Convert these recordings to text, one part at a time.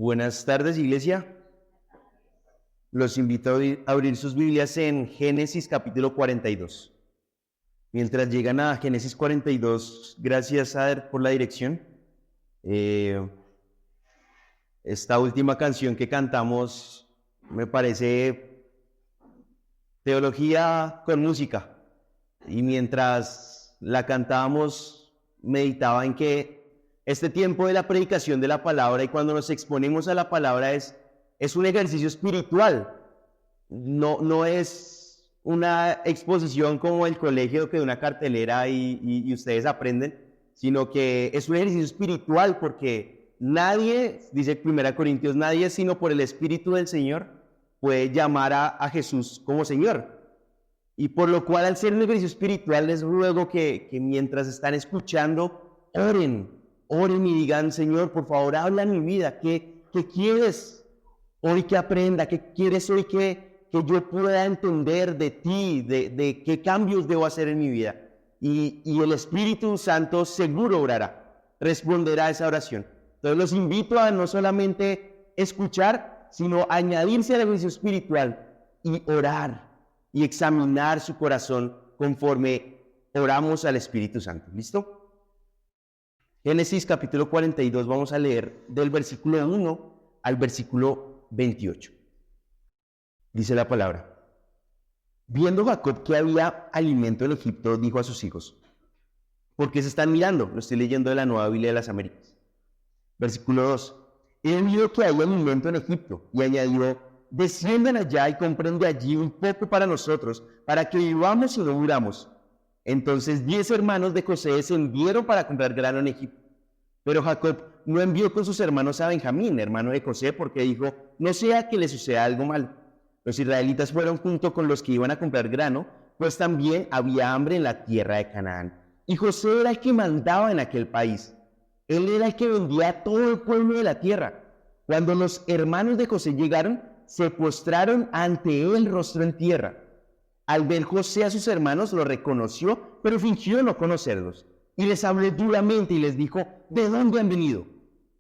Buenas tardes, iglesia. Los invito a abrir sus Biblias en Génesis capítulo 42. Mientras llegan a Génesis 42, gracias, Ader, por la dirección. Esta última canción que cantamos me parece teología con música. Y mientras la cantábamos, meditaba en que este tiempo de la predicación de la palabra y cuando nos exponemos a la palabra es un ejercicio espiritual. No es una exposición como el colegio que de una cartelera y ustedes aprenden, sino que es un ejercicio espiritual porque nadie, dice 1 Corintios, nadie sino por el Espíritu del Señor puede llamar a Jesús como Señor. Y por lo cual, al ser un ejercicio espiritual, les ruego que mientras están escuchando, oren y digan: Señor, por favor, habla en mi vida. ¿Qué quieres hoy que aprenda? ¿Qué quieres hoy que yo pueda entender de ti? De qué cambios debo hacer en mi vida. Y el Espíritu Santo seguro orará, responderá a esa oración. Entonces los invito a no solamente escuchar, sino añadirse al ejercicio espiritual y orar y examinar su corazón conforme oramos al Espíritu Santo. ¿Listo? Génesis capítulo 42, vamos a leer del versículo 1 al versículo 28. Dice la palabra: Viendo Jacob que había alimento en Egipto, dijo a sus hijos: ¿por qué se están mirando? Lo estoy leyendo de la Nueva Biblia de las Américas. Versículo 2: He oído que hay alimento en Egipto. Y añadió: desciendan allá y compren de allí un poco para nosotros, para que vivamos y no muramos. Entonces 10 hermanos de José descendieron para comprar grano en Egipto. Pero Jacob no envió con sus hermanos a Benjamín, hermano de José, porque dijo: no sea que le suceda algo malo. Los israelitas fueron junto con los que iban a comprar grano, pues también había hambre en la tierra de Canaán. Y José era el que mandaba en aquel país. Él era el que vendía a todo el pueblo de la tierra. Cuando los hermanos de José llegaron, se postraron ante él rostro en tierra. Al ver José a sus hermanos, lo reconoció, pero fingió no conocerlos. Y les habló duramente y les dijo: ¿de dónde han venido?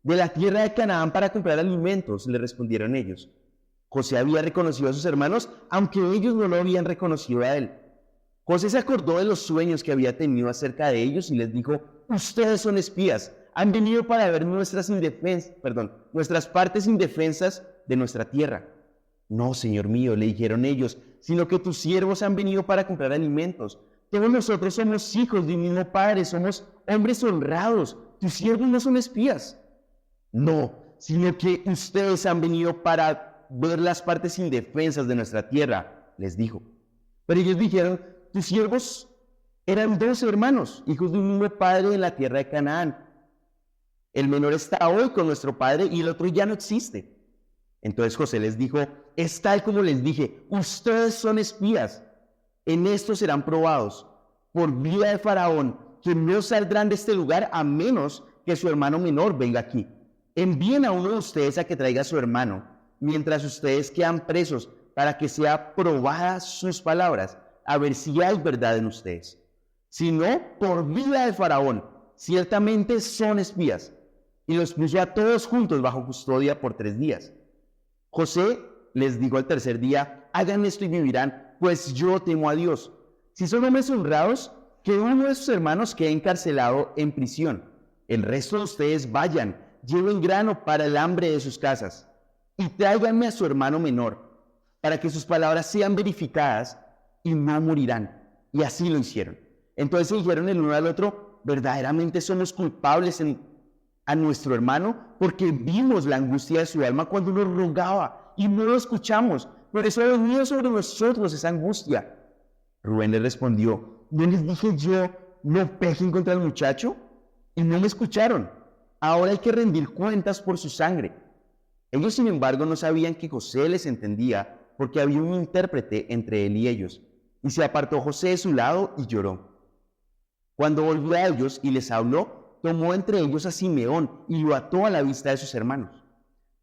De la tierra de Canaán para comprar alimentos, le respondieron ellos. José había reconocido a sus hermanos, aunque ellos no lo habían reconocido a él. José se acordó de los sueños que había tenido acerca de ellos y les dijo: ustedes son espías, han venido para ver nuestras partes indefensas de nuestra tierra. No, señor mío, le dijeron ellos, sino que tus siervos han venido para comprar alimentos. Todos nosotros somos hijos de un mismo padre, somos hombres honrados. Tus siervos no son espías. No, sino que ustedes han venido para ver las partes indefensas de nuestra tierra, les dijo. Pero ellos dijeron: tus siervos eran 12 hermanos, hijos de un mismo padre en la tierra de Canaán. El menor está hoy con nuestro padre y el otro ya no existe. Entonces José les dijo: es tal como les dije, ustedes son espías. En esto serán probados por vida de Faraón, que no saldrán de este lugar a menos que su hermano menor venga aquí. Envíen a uno de ustedes a que traiga a su hermano, mientras ustedes quedan presos, para que sea probadas sus palabras, a ver si hay verdad en ustedes. Si no, por vida de Faraón, ciertamente son espías. Y los puso a todos juntos bajo custodia por 3 días. José les dijo al tercer día: hagan esto y vivirán, pues yo temo a Dios. Si son hombres honrados, que uno de sus hermanos quede encarcelado en prisión. El resto de ustedes vayan, lleven grano para el hambre de sus casas, y tráiganme a su hermano menor, para que sus palabras sean verificadas y no morirán. Y así lo hicieron. Entonces dijeron el uno al otro: verdaderamente somos culpables a nuestro hermano, porque vimos la angustia de su alma cuando nos rogaba y no lo escuchamos. Por eso ha venido sobre nosotros esa angustia. Rubén le respondió: ¿no les dije yo, no pejen contra el muchacho? Y no me escucharon. Ahora hay que rendir cuentas por su sangre. Ellos, sin embargo, no sabían que José les entendía, porque había un intérprete entre él y ellos. Y se apartó José de su lado y lloró. Cuando volvió a ellos y les habló, tomó entre ellos a Simeón y lo ató a la vista de sus hermanos.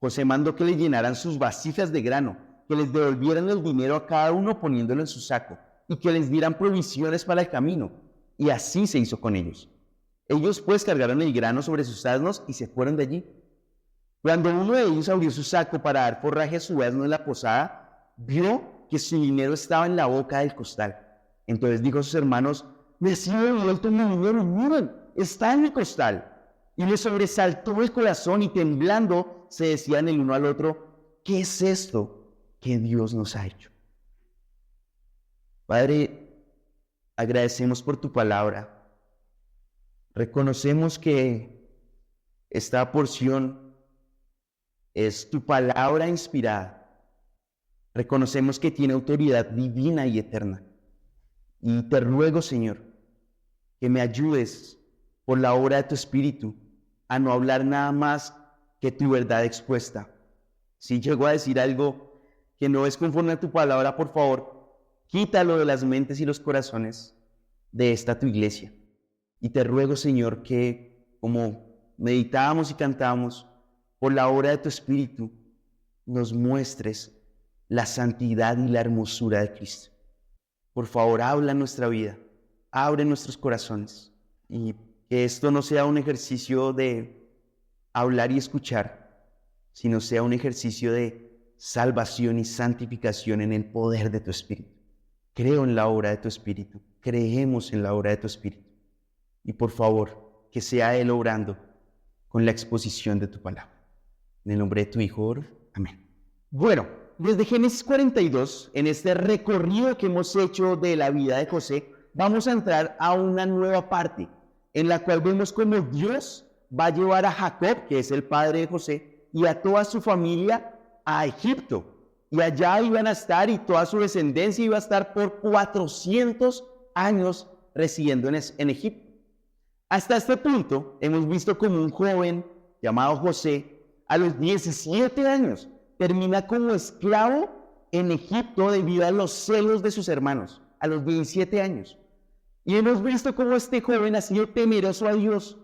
José mandó que le llenaran sus vasijas de grano, que les devolvieran el dinero a cada uno poniéndolo en su saco, y que les dieran provisiones para el camino. Y así se hizo con ellos. Ellos pues cargaron el grano sobre sus asnos y se fueron de allí. Cuando uno de ellos abrió su saco para dar forraje a su asno en la posada, vio que su dinero estaba en la boca del costal. Entonces dijo a sus hermanos: me ha sido devuelto mi dinero, miren, está en mi costal. Y le sobresaltó el corazón y temblando se decían el uno al otro: ¿qué es esto que Dios nos ha hecho? Padre, agradecemos por tu palabra. Reconocemos que esta porción es tu palabra inspirada. Reconocemos que tiene autoridad divina y eterna. Y te ruego, Señor, que me ayudes por la obra de tu Espíritu a no hablar nada más que tu verdad expuesta. Si llego a decir algo que no es conforme a tu palabra, por favor, quítalo de las mentes y los corazones de esta tu iglesia. Y te ruego, Señor, que como meditábamos y cantábamos, por la obra de tu Espíritu, nos muestres la santidad y la hermosura de Cristo. Por favor, habla en nuestra vida, abre nuestros corazones, y que esto no sea un ejercicio de hablar y escuchar, sino sea un ejercicio de salvación y santificación en el poder de tu Espíritu. Creo en la obra de tu Espíritu, creemos en la obra de tu Espíritu, y por favor, que sea Él obrando con la exposición de tu palabra. En el nombre de tu Hijo oro. Amén. Bueno, desde Génesis 42, en este recorrido que hemos hecho de la vida de José, vamos a entrar a una nueva parte, en la cual vemos cómo Dios va a llevar a Jacob, que es el padre de José, y a toda su familia a Egipto. Y allá iban a estar, y toda su descendencia iba a estar por 400 años residiendo en Egipto. Hasta este punto hemos visto como un joven llamado José, a los 17 años, termina como esclavo en Egipto debido a los celos de sus hermanos, a los 17 años. Y hemos visto cómo este joven ha sido temeroso a Dios,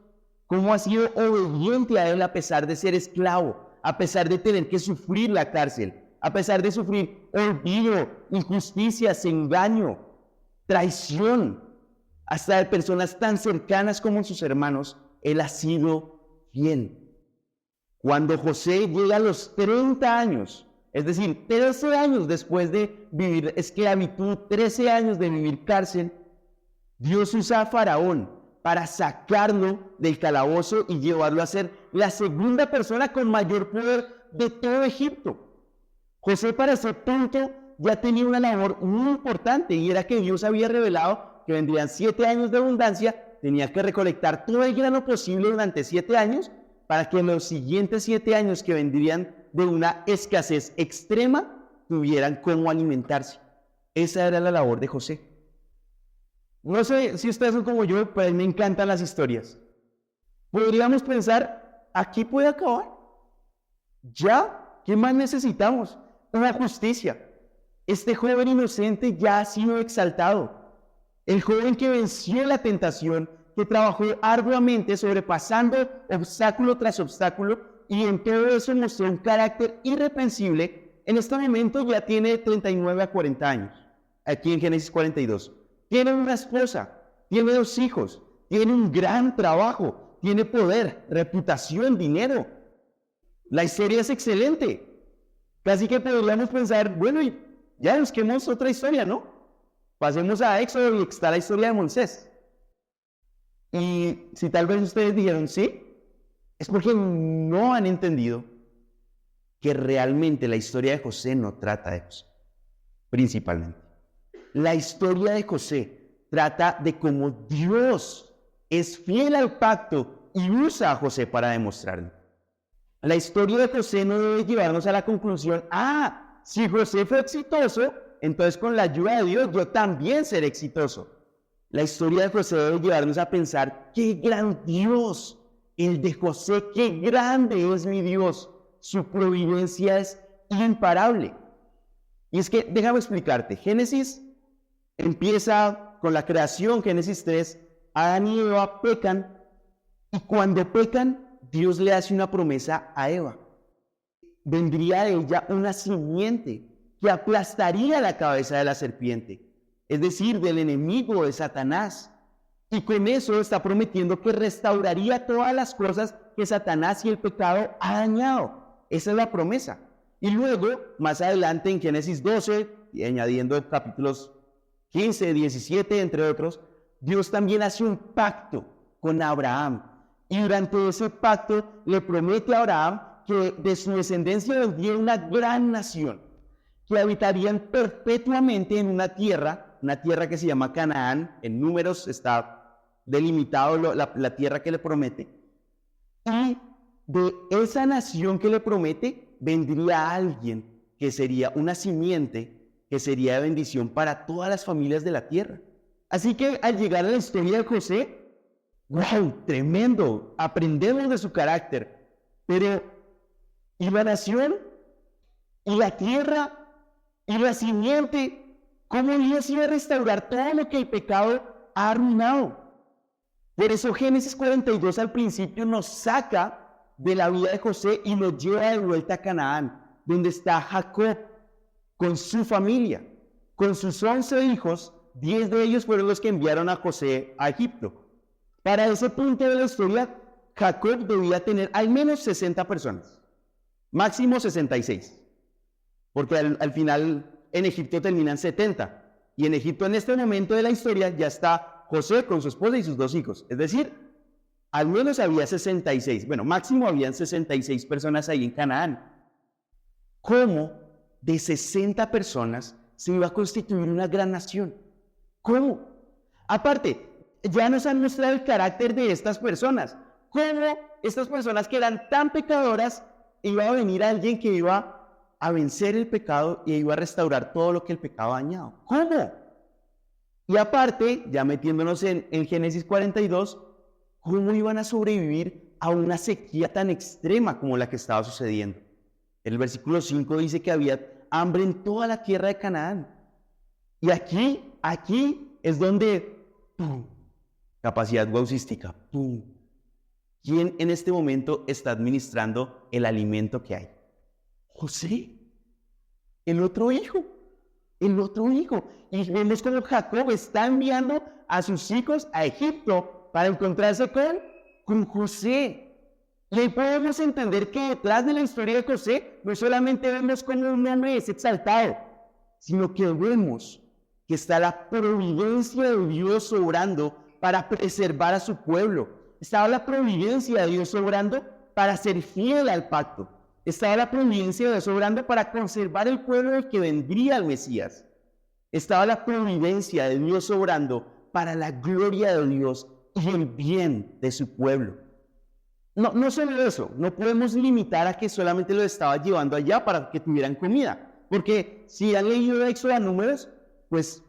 cómo ha sido obediente a Él a pesar de ser esclavo, a pesar de tener que sufrir la cárcel, a pesar de sufrir olvido, injusticias, engaño, traición, hasta de personas tan cercanas como sus hermanos. Él ha sido fiel. Cuando José llega a los 30 años, es decir, 13 años después de vivir esclavitud, 13 años de vivir cárcel, Dios usa a Faraón para sacarlo del calabozo y llevarlo a ser la segunda persona con mayor poder de todo Egipto. José, para ese punto, ya tenía una labor muy importante, y era que Dios había revelado que vendrían 7 años de abundancia. Tenía que recolectar todo el grano posible durante 7 años, para que en los siguientes 7 años que vendrían de una escasez extrema, tuvieran cómo alimentarse. Esa era la labor de José. No sé si ustedes son como yo, pero a mí me encantan las historias. Podríamos pensar, aquí puede acabar. ¿Ya? ¿Qué más necesitamos? Una justicia. Este joven inocente ya ha sido exaltado. El joven que venció la tentación, que trabajó arduamente sobrepasando obstáculo tras obstáculo, y en todo eso mostró un carácter irreprensible, en este momento ya tiene 39 a 40 años, aquí en Génesis 42. Tiene una esposa, tiene 2 hijos, tiene un gran trabajo, tiene poder, reputación, dinero. La historia es excelente. Casi que podríamos pensar, bueno, y ya busquemos otra historia, ¿no? Pasemos a Éxodo y está la historia de Moisés. Y si tal vez ustedes dijeron sí, es porque no han entendido que realmente la historia de José no trata de José, principalmente. La historia de José trata de cómo Dios es fiel al pacto y usa a José para demostrarlo. La historia de José no debe llevarnos a la conclusión: si José fue exitoso, entonces con la ayuda de Dios yo también seré exitoso. La historia de José debe llevarnos a pensar: ¡qué gran Dios! El de José, ¡qué grande es mi Dios! Su providencia es imparable. Y es que, déjame explicarte, Génesis empieza con la creación, Génesis 3, Adán y Eva pecan, y cuando pecan, Dios le hace una promesa a Eva. Vendría de ella una simiente que aplastaría la cabeza de la serpiente, es decir, del enemigo, de Satanás. Y con eso está prometiendo que restauraría todas las cosas que Satanás y el pecado ha dañado. Esa es la promesa. Y luego, más adelante en Génesis 12, y añadiendo capítulos 15, 17, entre otros, Dios también hace un pacto con Abraham. Y durante ese pacto le promete a Abraham que de su descendencia vendría una gran nación, que habitarían perpetuamente en una tierra que se llama Canaán. En Números está delimitado la tierra que le promete. Y de esa nación que le promete, vendría alguien que sería una simiente, que sería de bendición para todas las familias de la tierra. Así que al llegar a la historia de José, ¡wow! Tremendo, aprendemos de su carácter. Pero, ¿y la nación? ¿Y la tierra? ¿Y la simiente? ¿Cómo Dios iba a restaurar todo lo que el pecado ha arruinado? Por eso Génesis 42 al principio nos saca de la vida de José y nos lleva de vuelta a Canaán, donde está Jacob con su familia, con sus 11 hijos. 10 de ellos fueron los que enviaron a José a Egipto. Para ese punto de la historia, Jacob debía tener al menos 60 personas, máximo 66, porque al final en Egipto terminan 70. Y en Egipto en este momento de la historia ya está José con su esposa y sus 2 hijos. Es decir, al menos había 66. Bueno, máximo habían 66 personas ahí en Canaán. ¿Cómo de 60 personas se iba a constituir una gran nación? ¿Cómo? Aparte, ya nos han mostrado el carácter de estas personas. ¿Cómo estas personas que eran tan pecadoras, iba a venir alguien que iba a vencer el pecado y iba a restaurar todo lo que el pecado ha dañado? ¿Cómo? Y aparte, ya metiéndonos en Génesis 42, ¿cómo iban a sobrevivir a una sequía tan extrema como la que estaba sucediendo? El versículo 5 dice que había hambre en toda la tierra de Canaán. Y aquí es donde, ¡pum!, capacidad wowcística, ¡pum! ¿Quién en este momento está administrando el alimento que hay? José, el otro hijo. Y vemos cómo Jacob está enviando a sus hijos a Egipto para encontrarse con José. Y ahí podemos entender que detrás de la historia de José no solamente vemos cómo un hombre es exaltado, sino que vemos que está la providencia de Dios obrando para preservar a su pueblo. Estaba la providencia de Dios obrando para ser fiel al pacto. Estaba la providencia de Dios obrando para conservar el pueblo del que vendría el Mesías. Estaba la providencia de Dios obrando para la gloria de Dios y el bien de su pueblo. No solo eso, no podemos limitar a que solamente lo estaba llevando allá para que tuvieran comida. Porque si han leído Éxodo a Números, pues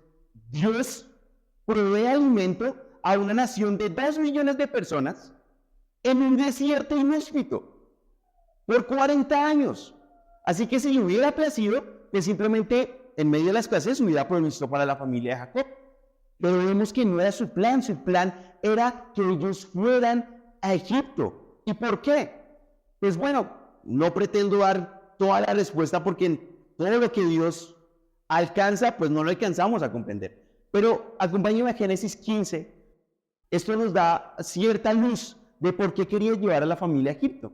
Dios provee alimento a una nación de 2 millones de personas en un desierto inhóspito por 40 años. Así que si hubiera placido, que simplemente en medio de la escasez hubiera provisto para la familia de Jacob. Pero vemos que no era su plan era que ellos fueran a Egipto. ¿Y por qué? Pues bueno, no pretendo dar toda la respuesta porque todo lo que Dios alcanza, pues no lo alcanzamos a comprender. Pero acompáñenme a Génesis 15. Esto nos da cierta luz de por qué quería llevar a la familia a Egipto.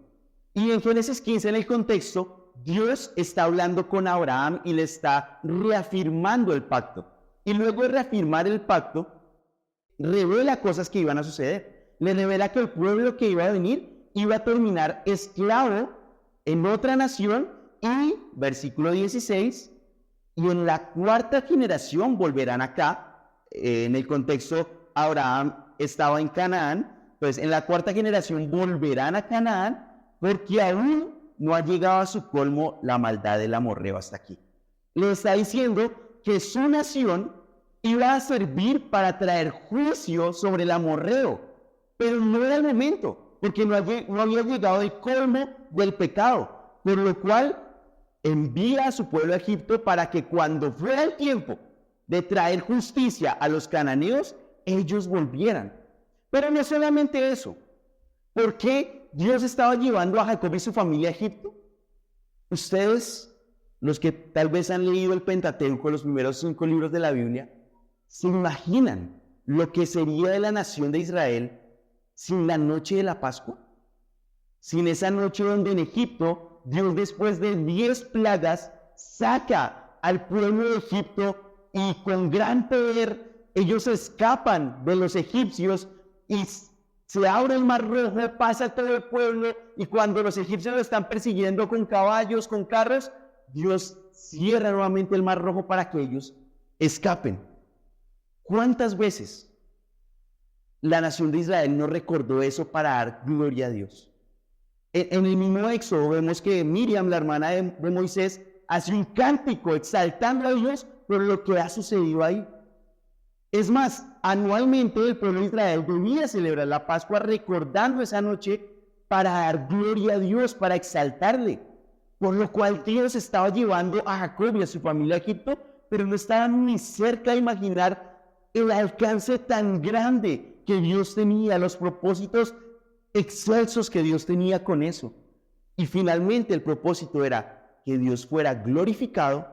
Y en Génesis 15, en el contexto, Dios está hablando con Abraham y le está reafirmando el pacto. Y luego de reafirmar el pacto, revela cosas que iban a suceder. Le revela que el pueblo que iba a venir iba a terminar esclavo en otra nación y, versículo 16, y en la 4ª generación volverán acá. En el contexto, Abraham estaba en Canaán, pues en la 4ª generación volverán a Canaán porque aún no ha llegado a su colmo la maldad del amorreo hasta aquí. Le está diciendo que su nación iba a servir para traer juicio sobre el amorreo, pero no era el momento, porque no había llegado el colmo del pecado, por lo cual envía a su pueblo a Egipto para que cuando fuera el tiempo de traer justicia a los cananeos, ellos volvieran. Pero no solamente eso. ¿Por qué Dios estaba llevando a Jacob y su familia a Egipto? Ustedes, los que tal vez han leído el Pentateuco, los primeros 5 libros de la Biblia, ¿se imaginan lo que sería de la nación de Israel sin la noche de la Pascua? Sin esa noche donde en Egipto Dios después de 10 plagas saca al pueblo de Egipto y con gran poder ellos escapan de los egipcios y se abre el mar rojo, pasa todo el pueblo y cuando los egipcios lo están persiguiendo con caballos, con carros, Dios cierra nuevamente el mar rojo para que ellos escapen. ¿Cuántas veces la nación de Israel no recordó eso para dar gloria a Dios? En el mismo Éxodo vemos que Miriam, la hermana de Moisés, hace un cántico exaltando a Dios por lo que ha sucedido ahí. Es más, anualmente el pueblo de Israel debía celebrar la Pascua recordando esa noche para dar gloria a Dios, para exaltarle. Por lo cual Dios estaba llevando a Jacob y a su familia a Egipto, pero no estaban ni cerca de imaginar el alcance tan grande que Dios tenía, los propósitos excelsos que Dios tenía con eso. Y finalmente el propósito era que Dios fuera glorificado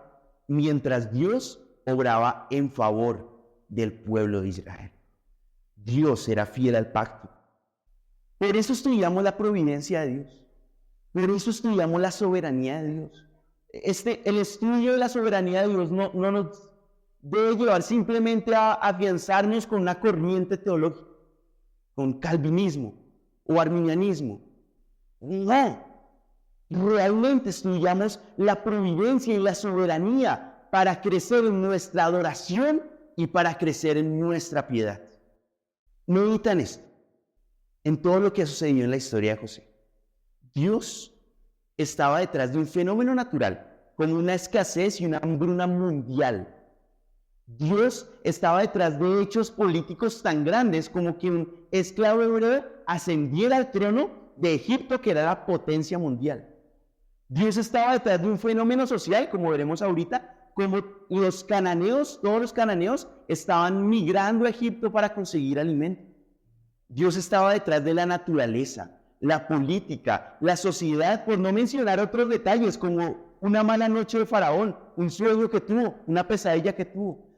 mientras Dios obraba en favor del pueblo de Israel. Dios era fiel al pacto. Por eso estudiamos la providencia de Dios. Por eso estudiamos la soberanía de Dios. El estudio de la soberanía de Dios no nos debe llevar simplemente a afianzarnos con una corriente teológica, con calvinismo o arminianismo. No. Realmente estudiamos la providencia y la soberanía para crecer en nuestra adoración y para crecer en nuestra piedad. Meditan esto, en todo lo que ha sucedido en la historia de José. Dios estaba detrás de un fenómeno natural, como una escasez y una hambruna mundial. Dios estaba detrás de hechos políticos tan grandes como que un esclavo hebreo ascendiera al trono de Egipto, que era la potencia mundial. Dios estaba detrás de un fenómeno social, como veremos ahorita, como los cananeos, todos los cananeos estaban migrando a Egipto para conseguir alimento. Dios estaba detrás de la naturaleza, la política, la sociedad, por no mencionar otros detalles como una mala noche de Faraón, un sueño que tuvo, una pesadilla que tuvo.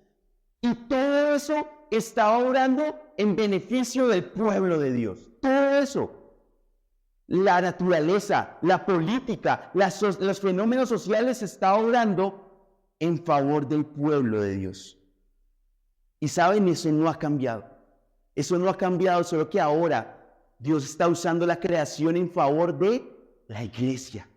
Y todo eso estaba obrando en beneficio del pueblo de Dios. Todo eso. La naturaleza, la política, los fenómenos sociales estaban obrando en favor del pueblo de Dios. Y saben, eso no ha cambiado. Eso no ha cambiado, solo que ahora Dios está usando la creación en favor de la iglesia,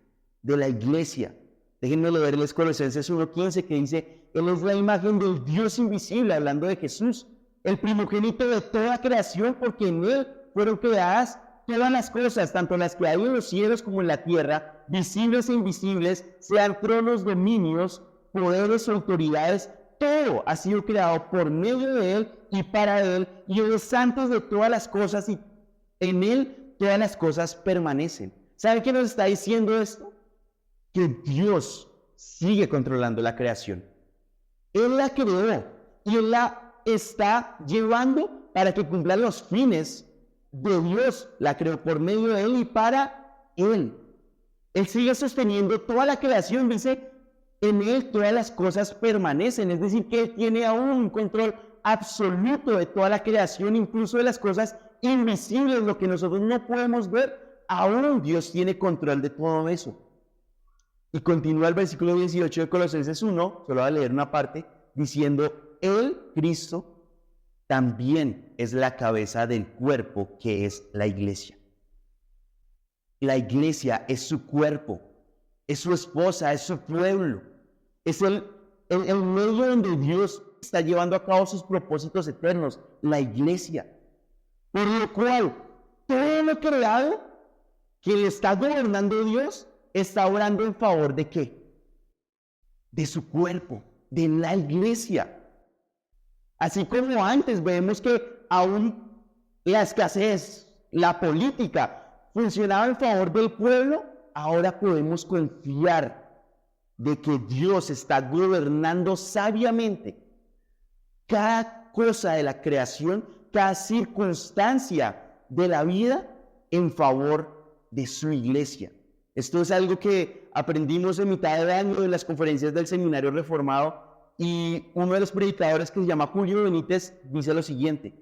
Déjenme leerles Colosenses 1:15 que dice, Él es la imagen del Dios invisible, hablando de Jesús, el primogénito de toda creación, porque en Él fueron creadas todas las cosas, tanto las que hay en los cielos como en la tierra, visibles e invisibles, sean tronos, dominios, poderes, autoridades, todo ha sido creado por medio de Él y para Él, y Él es santo de todas las cosas, y en Él todas las cosas permanecen. ¿Saben qué nos está diciendo esto? Que Dios sigue controlando la creación. Él la creó y Él la está llevando para que cumpla los fines de Dios. La creó por medio de Él y para Él. Él sigue sosteniendo toda la creación, dice, en Él todas las cosas permanecen, es decir, que Él tiene aún un control absoluto de toda la creación, incluso de las cosas invisibles, lo que nosotros no podemos ver, aún Dios tiene control de todo eso. Y continúa el versículo 18 de Colosenses 1, solo voy a leer una parte, diciendo, Él, Cristo, también es la cabeza del cuerpo que es la iglesia. La iglesia es su cuerpo, es su esposa, es su pueblo, es el medio donde Dios está llevando a cabo sus propósitos eternos, la iglesia. Por lo cual, todo lo creado que le está gobernando Dios, está orando en favor de ¿qué? De su cuerpo, de la iglesia. Así como antes vemos que aún la escasez, la política funcionaba en favor del pueblo, ahora podemos confiar de que Dios está gobernando sabiamente cada cosa de la creación, cada circunstancia de la vida en favor de su iglesia. Esto es algo que aprendimos en mitad de año en las conferencias del Seminario Reformado, y uno de los predicadores, que se llama Julio Benítez, dice lo siguiente: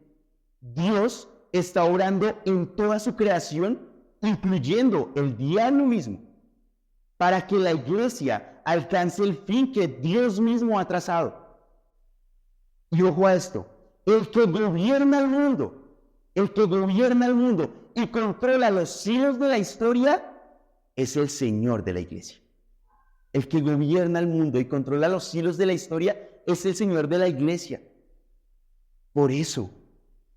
Dios está obrando en toda su creación, incluyendo el diablo mismo. para que la iglesia alcance el fin que Dios mismo ha trazado. Y ojo a esto, el que gobierna el mundo y controla los hilos de la historia es el Señor de la iglesia. El que gobierna el mundo y controla los hilos de la historia es el Señor de la iglesia. Por eso,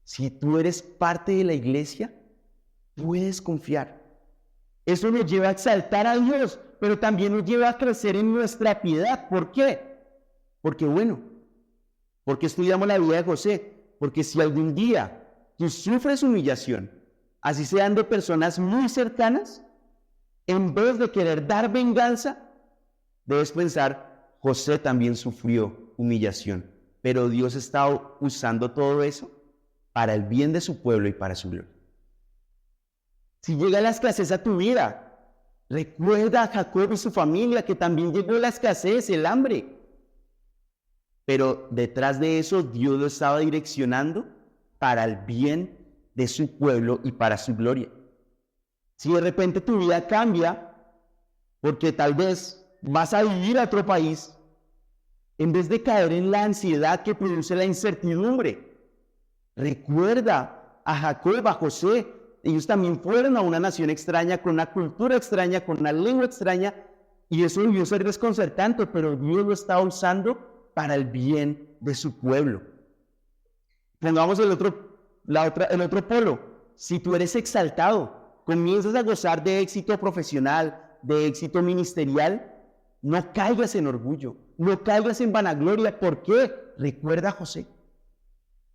si tú eres parte de la iglesia, puedes confiar. Eso nos lleva a exaltar a Dios, pero también nos lleva a crecer en nuestra piedad. ¿Por qué? Porque estudiamos la vida de José. Porque si algún día tú sufres humillación, así sean de personas muy cercanas, en vez de querer dar venganza, debes pensar, José también sufrió humillación, pero Dios está usando todo eso para el bien de su pueblo y para su gloria. Si llega la escasez a tu vida, recuerda a Jacob y su familia que también llegó la escasez, el hambre. Pero detrás de eso Dios lo estaba direccionando para el bien de su pueblo y para su gloria. Si de repente tu vida cambia, porque tal vez vas a vivir a otro país, en vez de caer en la ansiedad que produce la incertidumbre, recuerda a Jacob, a José. Ellos también fueron a una nación extraña, con una cultura extraña, con una lengua extraña, y eso debió ser desconcertante, pero Dios lo estaba usando para el bien de su pueblo. Pongamos el otro polo. Si tú eres exaltado, comienzas a gozar de éxito profesional, de éxito ministerial, no caigas en orgullo, no caigas en vanagloria. ¿Por qué? Recuerda a José.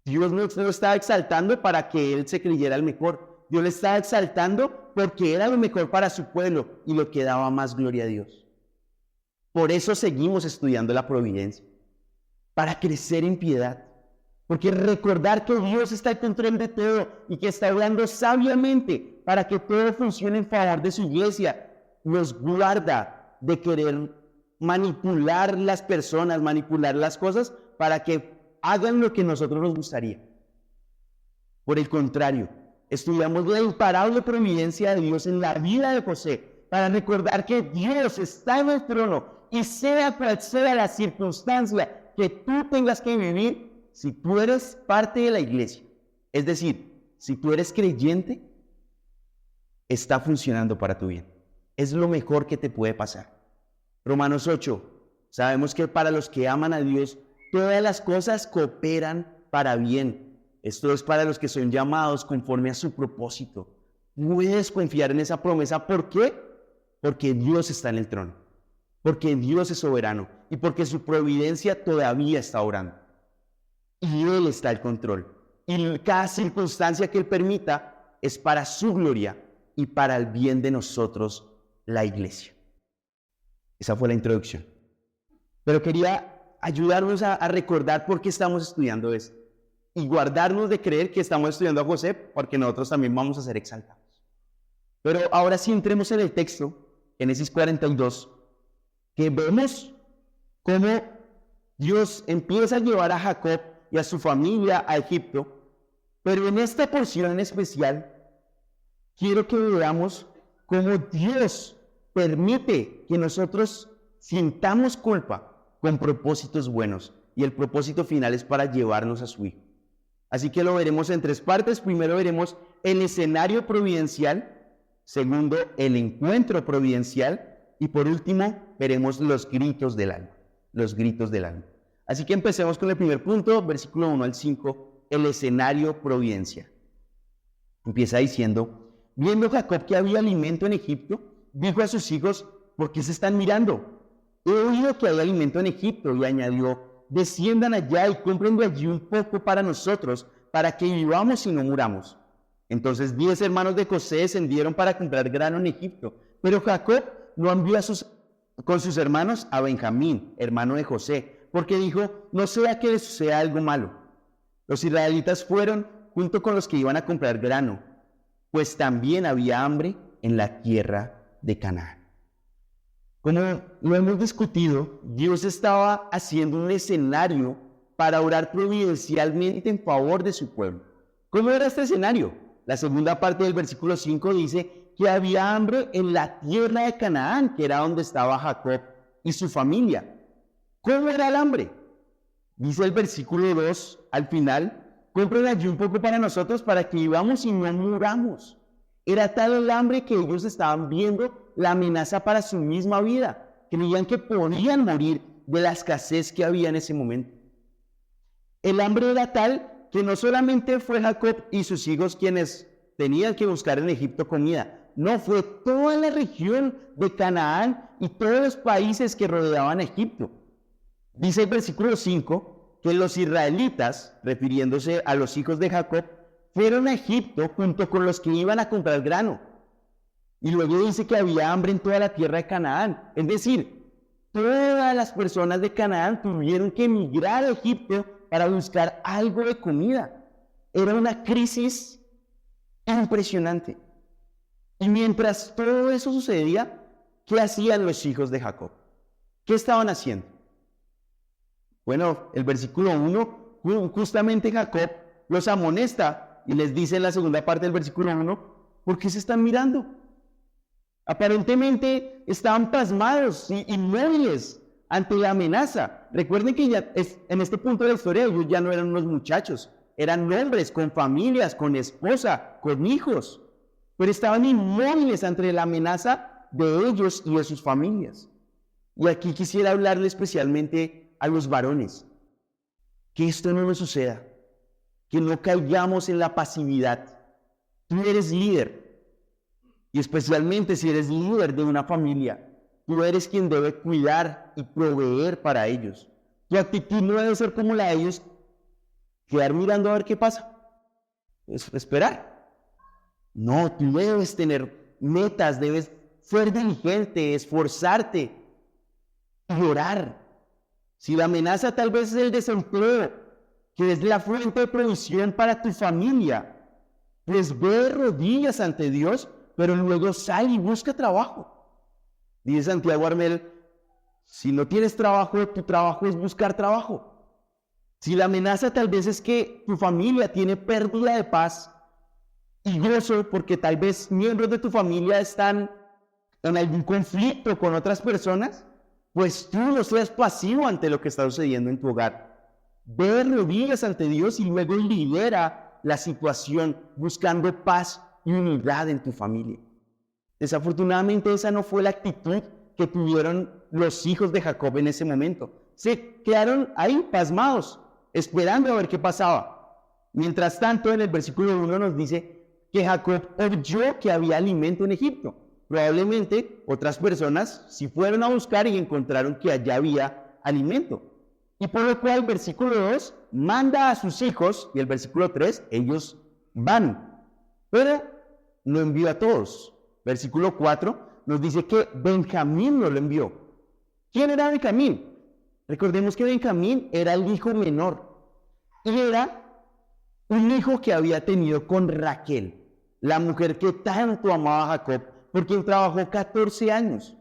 Dios no lo estaba exaltando para que él se creyera el mejor. Dios le estaba exaltando porque era lo mejor para su pueblo y lo que daba más gloria a Dios. Por eso seguimos estudiando la providencia, para crecer en piedad. Porque recordar que Dios está al control de todo y que está obrando sabiamente para que todo funcione en favor de su iglesia, nos guarda de querer manipular las personas, manipular las cosas para que hagan lo que a nosotros nos gustaría. Por el contrario, estudiamos la imparable providencia de Dios en la vida de José para recordar que Dios está en el trono y sea cual sea la circunstancia que tú tengas que vivir, si tú eres parte de la iglesia, es decir, si tú eres creyente, está funcionando para tu bien. Es lo mejor que te puede pasar. Romanos 8, sabemos que para los que aman a Dios, todas las cosas cooperan para bien. Esto es para los que son llamados conforme a su propósito. Puedes confiar en esa promesa. ¿Por qué? Porque Dios está en el trono, porque Dios es soberano y porque su providencia todavía está obrando. Y Él está al control. Y cada circunstancia que Él permita es para su gloria y para el bien de nosotros, la iglesia. Esa fue la introducción. Pero quería ayudarnos a recordar por qué estamos estudiando esto. Y guardarnos de creer que estamos estudiando a José, porque nosotros también vamos a ser exaltados. Pero ahora sí entremos en el texto, Génesis 42, que vemos cómo Dios empieza a llevar a Jacob y a su familia a Egipto, pero en esta porción en especial, quiero que veamos cómo Dios permite que nosotros sintamos culpa con propósitos buenos, y el propósito final es para llevarnos a su Hijo. Así que lo veremos en tres partes. Primero veremos el escenario providencial, segundo, el encuentro providencial, y por último, veremos los gritos del alma, los gritos del alma. Así que empecemos con el primer punto, versículo 1 al 5, el escenario providencial. Empieza diciendo, viendo Jacob que había alimento en Egipto, dijo a sus hijos, ¿por qué se están mirando? He oído que hay alimento en Egipto, y añadió, desciendan allá y compren de allí un poco para nosotros, para que vivamos y no muramos. Entonces 10 hermanos de José descendieron para comprar grano en Egipto, pero Jacob no envió con sus hermanos a Benjamín, hermano de José, porque dijo, no sea que le suceda algo malo. Los israelitas fueron junto con los que iban a comprar grano, pues también había hambre en la tierra de Canaán. Como lo hemos discutido, Dios estaba haciendo un escenario para orar providencialmente en favor de su pueblo. ¿Cómo era este escenario? La segunda parte del versículo 5 dice que había hambre en la tierra de Canaán, que era donde estaba Jacob y su familia. ¿Cómo era el hambre? Dice el versículo 2 al final, compren allí un poco para nosotros para que vivamos y no muramos. Era tal el hambre que ellos estaban viendo la amenaza para su misma vida. Creían que podían morir de la escasez que había en ese momento. El hambre era tal que no solamente fue Jacob y sus hijos quienes tenían que buscar en Egipto comida, no, fue toda la región de Canaán y todos los países que rodeaban a Egipto. Dice el versículo 5 que los israelitas, refiriéndose a los hijos de Jacob, fueron a Egipto junto con los que iban a comprar grano. Y luego dice que había hambre en toda la tierra de Canaán. Es decir, todas las personas de Canaán tuvieron que emigrar a Egipto para buscar algo de comida. Era una crisis impresionante. Y mientras todo eso sucedía, ¿qué hacían los hijos de Jacob? ¿Qué estaban haciendo? Bueno, el versículo 1, justamente Jacob los amonesta y les dice en la segunda parte del versículo 1, ¿por qué se están mirando? Aparentemente estaban pasmados y inmóviles ante la amenaza. Recuerden que en este punto de la historia ellos ya no eran unos muchachos, eran hombres con familias, con esposa, con hijos, pero estaban inmóviles ante la amenaza de ellos y de sus familias. Y aquí quisiera hablarle especialmente a los varones, que esto no nos suceda, que no caigamos en la pasividad. Tú eres líder, y especialmente si eres líder de una familia, tú eres quien debe cuidar y proveer para ellos. Tu actitud no debe ser como la de ellos, quedar mirando a ver qué pasa, esperar. No, tú debes tener metas, debes ser diligente, esforzarte y orar. Si la amenaza tal vez es el desempleo, que es la fuente de provisión para tu familia, pues ve de rodillas ante Dios, pero luego sal y busca trabajo. Dice Santiago Armel, si no tienes trabajo, tu trabajo es buscar trabajo. Si la amenaza tal vez es que tu familia tiene pérdida de paz y gozo porque tal vez miembros de tu familia están en algún conflicto con otras personas, pues tú no seas pasivo ante lo que está sucediendo en tu hogar. Ve de rodillas ante Dios y luego lidera la situación buscando paz y unidad en tu familia. Desafortunadamente esa no fue la actitud que tuvieron los hijos de Jacob en ese momento. Se quedaron ahí pasmados, esperando a ver qué pasaba. Mientras tanto, en el versículo 1 nos dice que Jacob oyó que había alimento en Egipto. Probablemente otras personas sí fueron a buscar y encontraron que allá había alimento. Y por lo cual el versículo 2 manda a sus hijos, y el versículo 3, ellos van. Pero no envió a todos. Versículo 4 nos dice que Benjamín no lo envió. ¿Quién era Benjamín? Recordemos que Benjamín era el hijo menor. Y era un hijo que había tenido con Raquel, la mujer que tanto amaba a Jacob, por quien trabajó 14 años.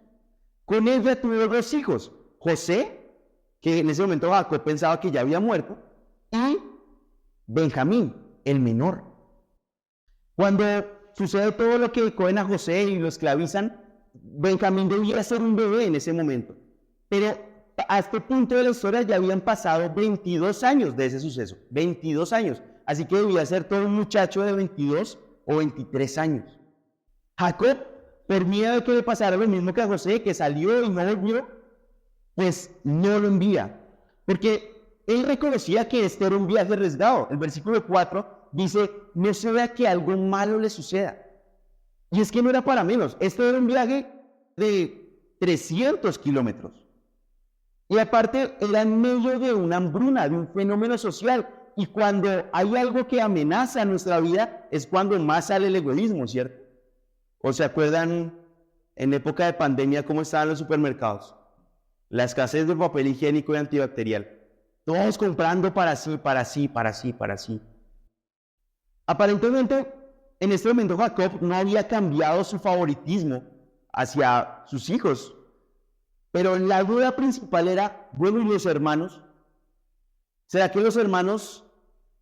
Con ella tuvo 2 hijos, José, que en ese momento Jacob pensaba que ya había muerto, y Benjamín, el menor. Cuando sucede todo lo que cogen a José y lo esclavizan, Benjamín debía ser un bebé en ese momento. Pero a este punto de la historia ya habían pasado 22 años de ese suceso, 22 años. Así que debía ser todo un muchacho de 22 o 23 años. Jacob, por miedo de que le pasara lo mismo que a José, que salió y no volvió, pues no lo envía. Porque él reconocía que este era un viaje arriesgado. El versículo 4 dice, no se vea que algo malo le suceda. Y es que no era para menos. Esto era un viaje de 300 kilómetros. Y aparte era en medio de una hambruna, de un fenómeno social. Y cuando hay algo que amenaza nuestra vida, es cuando más sale el egoísmo, ¿cierto? ¿O se acuerdan en época de pandemia cómo estaban los supermercados? La escasez de papel higiénico y antibacterial. Todos comprando para sí, para sí, para sí, para sí. Aparentemente, en este momento Jacob no había cambiado su favoritismo hacia sus hijos. Pero la duda principal era, bueno, ¿y los hermanos? ¿Será que los hermanos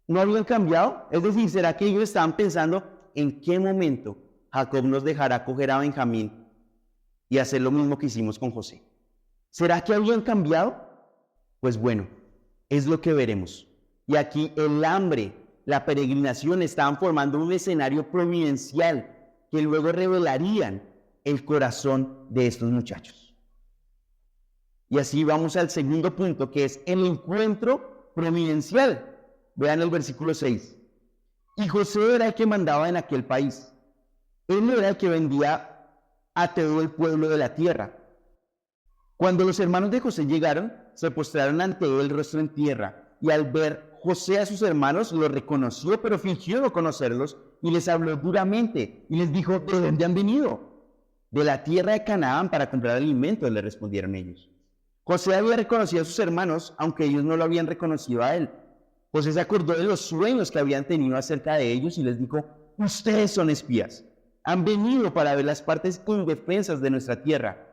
no habían cambiado? Es decir, ¿será que ellos estaban pensando en qué momento Jacob nos dejará coger a Benjamín y hacer lo mismo que hicimos con José. ¿Será que habían cambiado? Pues bueno, es lo que veremos. Y aquí el hambre, la peregrinación estaban formando un escenario providencial que luego revelarían el corazón de estos muchachos. Y así vamos al segundo punto, que es el encuentro providencial. Vean el versículo 6. Y José era el que mandaba en aquel país. Él era el que vendía a todo el pueblo de la tierra. Cuando los hermanos de José llegaron, se postraron ante él rostro en tierra, y al ver José a sus hermanos, los reconoció, pero fingió no conocerlos, y les habló duramente, y les dijo: ¿de dónde han venido? De la tierra de Canaán para comprar alimento, le respondieron ellos. José había reconocido a sus hermanos, aunque ellos no lo habían reconocido a él. José se acordó de los sueños que habían tenido acerca de ellos y les dijo: ustedes son espías, han venido para ver las partes indefensas de nuestra tierra.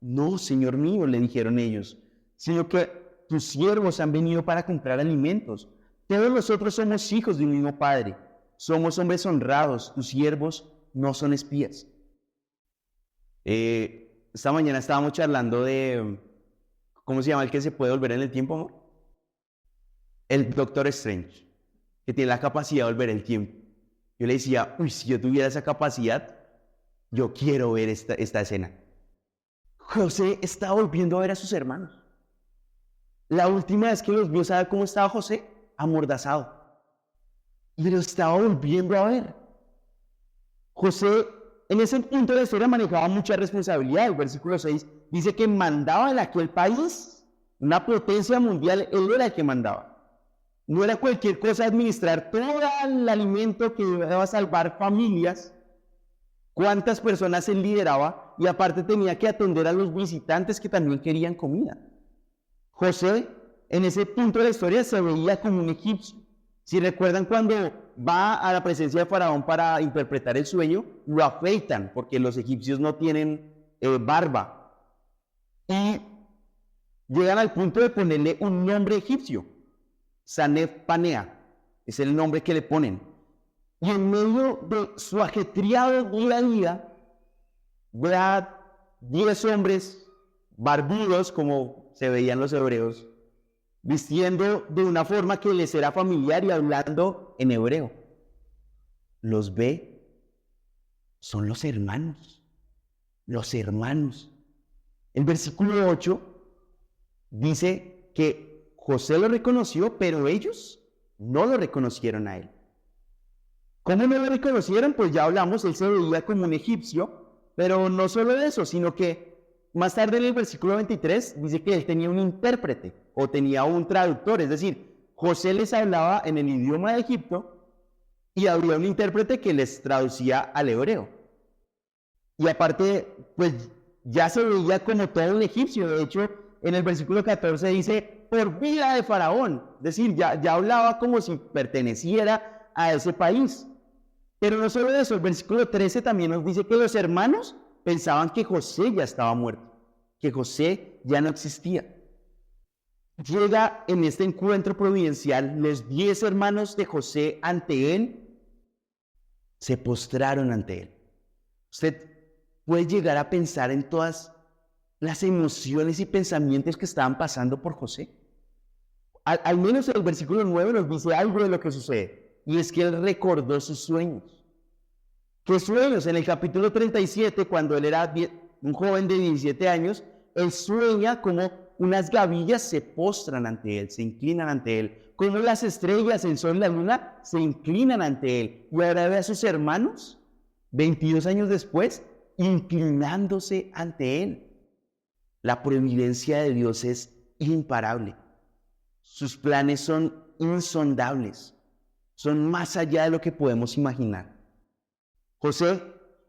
No, señor mío, le dijeron ellos, sino que tus siervos han venido para comprar alimentos. Todos nosotros somos hijos de un mismo padre, somos hombres honrados, tus siervos no son espías. Esta mañana estábamos charlando de, ¿cómo se llama el que se puede volver en el tiempo, amor? El Doctor Strange, que tiene la capacidad de volver el tiempo. Yo le decía, si yo tuviera esa capacidad, yo quiero ver esta escena. José estaba volviendo a ver a sus hermanos. La última vez que los vio, ¿sabe cómo estaba José? Amordazado. Y lo estaba volviendo a ver. José, en ese punto de la historia, manejaba mucha responsabilidad. El versículo 6 dice que mandaba en aquel país, una potencia mundial, él era el que mandaba. No era cualquier cosa administrar todo el alimento que iba a salvar familias. Cuántas personas él lideraba, y aparte tenía que atender a los visitantes que también querían comida. José, en ese punto de la historia, se veía como un egipcio. Si recuerdan, cuando va a la presencia de Faraón para interpretar el sueño, lo afeitan, porque los egipcios no tienen barba. Y llegan al punto de ponerle un nombre egipcio. Sanef Panea, es el nombre que le ponen. Y en medio de su ajetreado día a día, ve 10 hombres barbudos, como se veían los hebreos, vistiendo de una forma que les era familiar y hablando en hebreo. Los ve, son los hermanos. Los hermanos. El versículo 8 dice que José lo reconoció, pero ellos no lo reconocieron a él. ¿Cómo no lo reconocieron? Pues ya hablamos, él se veía como un egipcio, pero no solo eso, sino que más tarde en el versículo 23 dice que él tenía un intérprete o tenía un traductor, es decir, José les hablaba en el idioma de Egipto y había un intérprete que les traducía al hebreo. Y aparte, pues ya se veía como todo un egipcio. De hecho, en el versículo 14 dice, por vida de Faraón, es decir, ya hablaba como si perteneciera a ese país. Pero no solo eso, el versículo 13 también nos dice que los hermanos pensaban que José ya estaba muerto, que José ya no existía. Llega en este encuentro providencial, los 10 hermanos de José ante él, se postraron ante él. Usted puede llegar a pensar en todas las emociones y pensamientos que estaban pasando por José. Al menos el versículo 9 nos dice algo de lo que sucede. Y es que él recordó sus sueños. ¿Qué sueños? En el capítulo 37, cuando él era un joven de 17 años, él sueña como unas gavillas se postran ante él, se inclinan ante él. Como las estrellas, el sol y la luna se inclinan ante él. Y ahora ve a sus hermanos, 22 años después, inclinándose ante él. La providencia de Dios es imparable. Sus planes son insondables. Son más allá de lo que podemos imaginar. José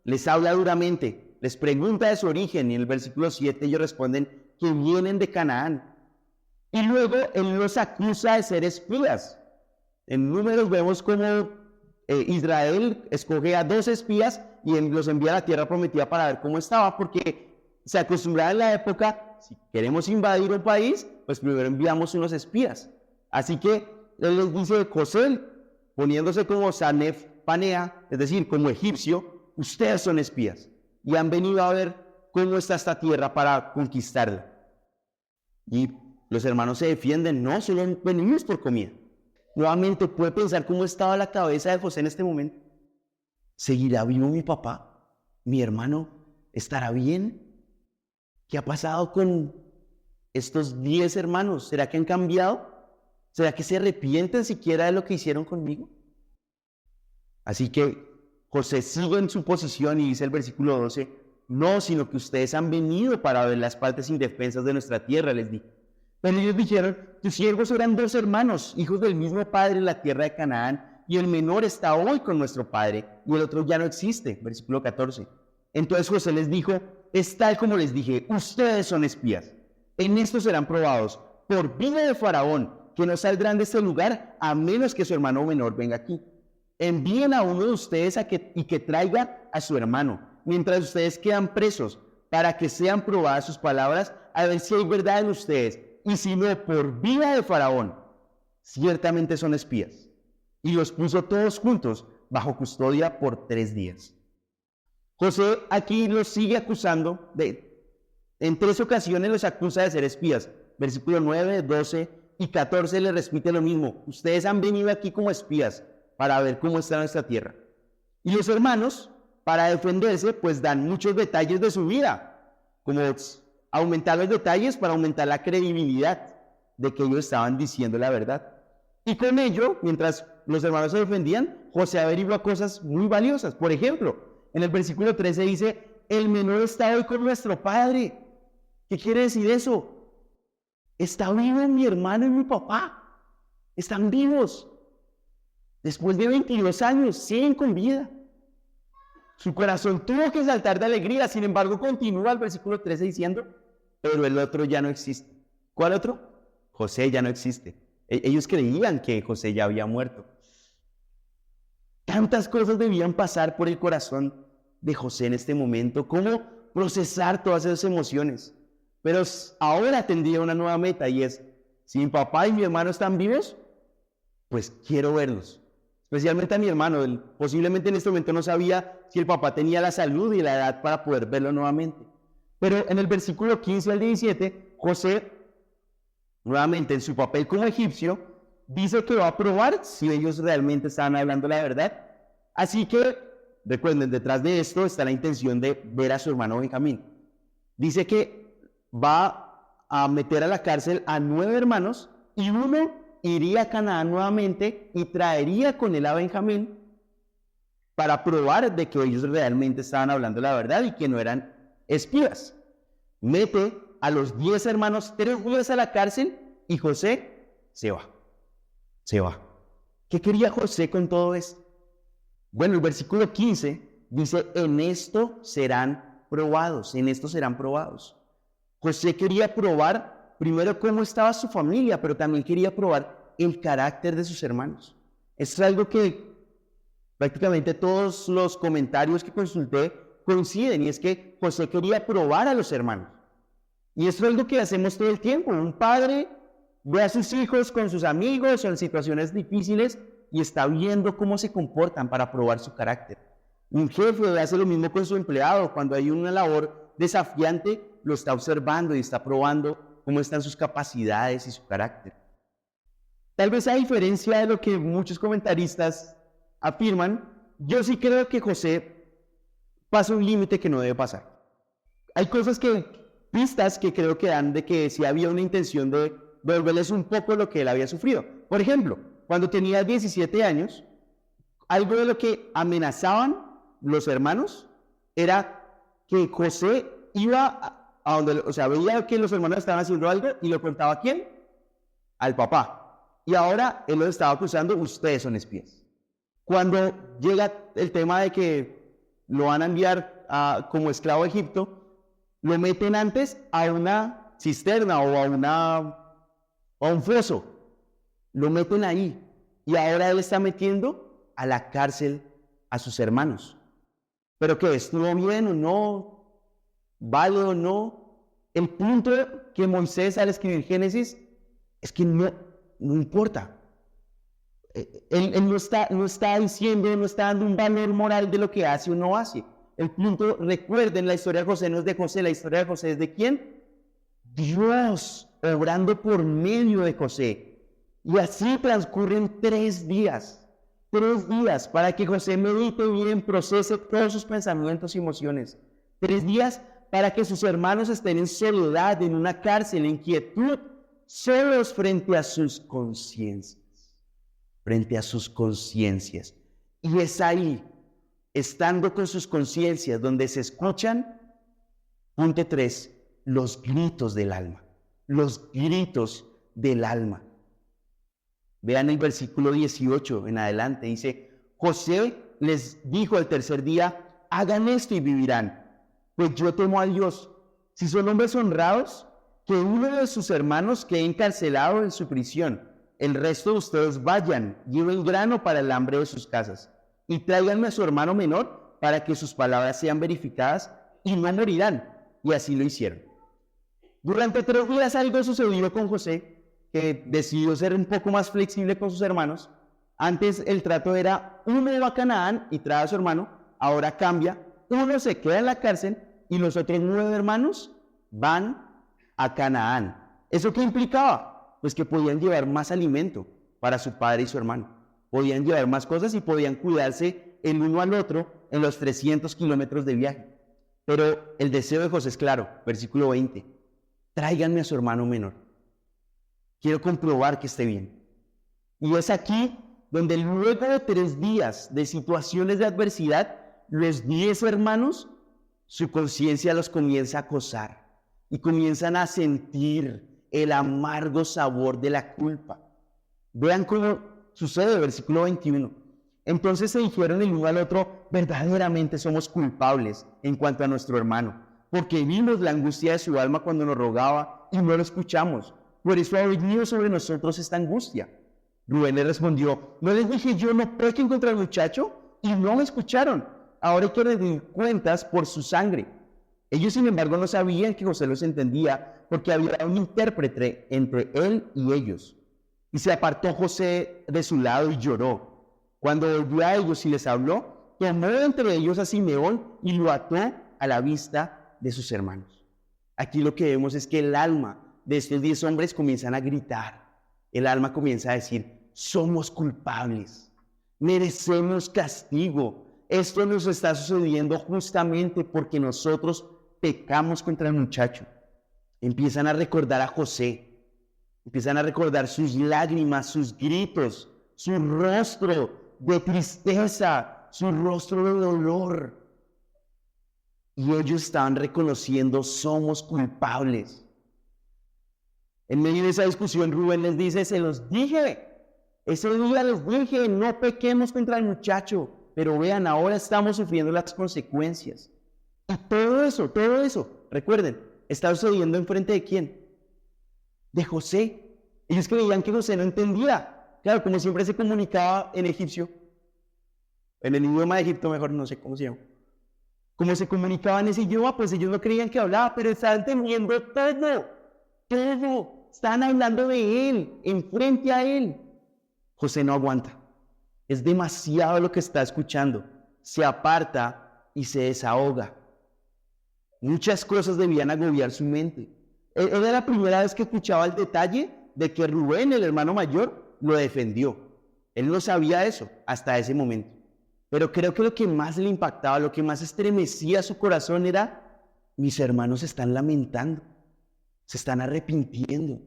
les habla duramente, les pregunta de su origen y en el versículo 7 ellos responden que vienen de Canaán. Y luego él los acusa de ser espías. En Números vemos cómo Israel escoge a 2 espías y los envía a la tierra prometida para ver cómo estaba, porque se acostumbraba en la época, si queremos invadir un país, pues primero enviamos unos espías. Así que él les dice, José, poniéndose como Sanef Panea, es decir, como egipcio, ustedes son espías y han venido a ver cómo está esta tierra para conquistarla. Y los hermanos se defienden, no, solo venimos por comida. Nuevamente puede pensar cómo estaba la cabeza de José en este momento. ¿Seguirá vivo mi papá? ¿Mi hermano estará bien? ¿Qué ha pasado con estos 10 hermanos? ¿Será que han cambiado? ¿Será que se arrepienten siquiera de lo que hicieron conmigo? Así que José sigue en su posición y dice el versículo 12, no, sino que ustedes han venido para ver las partes indefensas de nuestra tierra, les dijo. Pero ellos dijeron, tus siervos eran 2 hermanos, hijos del mismo padre en la tierra de Canaán, y el menor está hoy con nuestro padre, y el otro ya no existe. Versículo 14. Entonces José les dijo, es tal como les dije, ustedes son espías. En esto serán probados, por vida de Faraón, que no saldrán de este lugar, a menos que su hermano menor venga aquí. Envíen a uno de ustedes y que traiga a su hermano, mientras ustedes quedan presos, para que sean probadas sus palabras, a ver si hay verdad en ustedes. Y si no, por vida de Faraón, ciertamente son espías. Y los puso todos juntos bajo custodia por 3 días. José aquí los sigue acusando, en 3 ocasiones los acusa de ser espías. Versículo 9, 12 y 14 les repite lo mismo. Ustedes han venido aquí como espías para ver cómo está nuestra tierra. Y los hermanos, para defenderse, pues dan muchos detalles de su vida, como aumentar los detalles para aumentar la credibilidad de que ellos estaban diciendo la verdad. Y con ello, mientras los hermanos se defendían, José averigua cosas muy valiosas. Por ejemplo, en el versículo 13 dice, el menor está hoy con nuestro padre. ¿Qué quiere decir eso? Está vivo mi hermano y mi papá. Están vivos. Después de 22 años, siguen con vida. Su corazón tuvo que saltar de alegría. Sin embargo, continúa el versículo 13 diciendo, pero el otro ya no existe. ¿Cuál otro? José ya no existe. Ellos creían que José ya había muerto. Tantas cosas debían pasar por el corazón de José en este momento. ¿Cómo procesar todas esas emociones? Pero ahora tendría una nueva meta y es, si mi papá y mi hermano están vivos, pues quiero verlos. Especialmente a mi hermano. Él posiblemente en este momento no sabía si el papá tenía la salud y la edad para poder verlo nuevamente. Pero en el versículo 15 al 17, José, nuevamente en su papel como egipcio, dice que va a probar si ellos realmente estaban hablando la verdad. Así que, recuerden, detrás de esto está la intención de ver a su hermano Benjamín. Dice que va a meter a la cárcel a 9 hermanos y uno iría a Canaán nuevamente y traería con él a Benjamín para probar de que ellos realmente estaban hablando la verdad y que no eran espías. Mete a los 10 hermanos 3 días a la cárcel y José se va. ¿Qué quería José con todo esto? Bueno, el versículo 15 dice, en esto serán probados. José quería probar primero cómo estaba su familia, pero también quería probar el carácter de sus hermanos. Esto es algo que prácticamente todos los comentarios que consulté coinciden, y es que José quería probar a los hermanos. Y esto es algo que hacemos todo el tiempo. Un padre ve a sus hijos con sus amigos o en situaciones difíciles y está viendo cómo se comportan para probar su carácter. Un jefe hace lo mismo con su empleado. Cuando hay una labor desafiante, lo está observando y está probando cómo están sus capacidades y su carácter. Tal vez a diferencia de lo que muchos comentaristas afirman, yo sí creo que José pasa un límite que no debe pasar. Hay pistas que creo que dan de que sí había una intención de devolverles un poco lo que él había sufrido. Por ejemplo, cuando tenía 17 años, algo de lo que amenazaban los hermanos era que José iba a donde, veía que los hermanos estaban haciendo algo y lo contaba a ¿quién? Al papá. Y ahora él los estaba acusando, ustedes son espías. Cuando llega el tema de que lo van a enviar como esclavo a Egipto, lo meten antes a una cisterna o a un foso. Lo meten ahí. Y ahora él está metiendo a la cárcel a sus hermanos. ¿Pero qué? ¿Estuvo bien o no? ¿Válido o no? El punto que Moisés al escribir Génesis es que no importa. Él no está diciendo, no está dando un valor moral de lo que hace o no hace. El punto, recuerden, la historia de José no es de José, la historia de José es de ¿quién? Dios, obrando por medio de José. Y así transcurren 3 días. 3 días para que José medite bien, procese todos sus pensamientos y emociones. 3 días para que sus hermanos estén en soledad, en una cárcel, en quietud, solos frente a sus conciencias. Frente a sus conciencias. Y es ahí, estando con sus conciencias, donde se escuchan, punto 3, los gritos del alma. Los gritos del alma. Vean el versículo 18 en adelante, dice, José les dijo al tercer día, hagan esto y vivirán, pues yo temo a Dios. Si son hombres honrados, que uno de sus hermanos quede encarcelado en su prisión. El resto de ustedes vayan, lleven grano para el hambre de sus casas, y tráiganme a su hermano menor para que sus palabras sean verificadas y no morirán. Y así lo hicieron. Durante 3 días algo sucedió con José, que decidió ser un poco más flexible con sus hermanos. Antes el trato era, uno va a Canaán y trae a su hermano, ahora cambia, uno se queda en la cárcel y los otros 9 hermanos van a Canaán. ¿Eso qué implicaba? Pues que podían llevar más alimento para su padre y su hermano, podían llevar más cosas y podían cuidarse el uno al otro en los 300 kilómetros de viaje. Pero el deseo de José es claro, versículo 20, tráiganme a su hermano menor. Quiero comprobar que esté bien. Y es aquí donde luego de 3 días de situaciones de adversidad, los 10 hermanos, su conciencia los comienza a acosar y comienzan a sentir el amargo sabor de la culpa. Vean cómo sucede, versículo 21. Entonces se dijeron el uno al otro, verdaderamente somos culpables en cuanto a nuestro hermano, porque vimos la angustia de su alma cuando nos rogaba y no lo escuchamos. Por eso ha venido sobre nosotros esta angustia. Rubén le respondió, ¿no les dije yo no pequen contra el muchacho? Y no me escucharon. Ahora hay que rendir cuentas por su sangre. Ellos, sin embargo, no sabían que José los entendía, porque había un intérprete entre él y ellos. Y se apartó José de su lado y lloró. Cuando volvió a ellos y les habló, tomó entre ellos a Simeón y lo ató a la vista de sus hermanos. Aquí lo que vemos es que el alma de estos 10 hombres comienzan a gritar. El alma comienza a decir, somos culpables, merecemos castigo. Esto nos está sucediendo justamente porque nosotros pecamos contra el muchacho. Empiezan a recordar a José, empiezan a recordar sus lágrimas, sus gritos, su rostro de tristeza, su rostro de dolor. Y ellos estaban reconociendo, somos culpables. En medio de esa discusión, Rubén les dice, se los dije, ese día les dije, no pequemos contra el muchacho, pero vean, ahora estamos sufriendo las consecuencias. Y todo eso, recuerden, está sucediendo enfrente de ¿quién? De José. Ellos creían que José no entendía. Claro, como siempre se comunicaba en egipcio, en el idioma de Egipto, mejor no sé cómo se llama. Como se comunicaba en ese idioma, pues ellos no creían que hablaba, pero estaban entendiendo todo. Estaban hablando de él, enfrente a él. José no aguanta. Es demasiado lo que está escuchando. Se aparta y se desahoga. Muchas cosas debían agobiar su mente. Era la primera vez que escuchaba el detalle de que Rubén, el hermano mayor, lo defendió. Él no sabía eso hasta ese momento. Pero creo que lo que más le impactaba, lo que más estremecía su corazón era, mis hermanos se están lamentando. Se están arrepintiendo.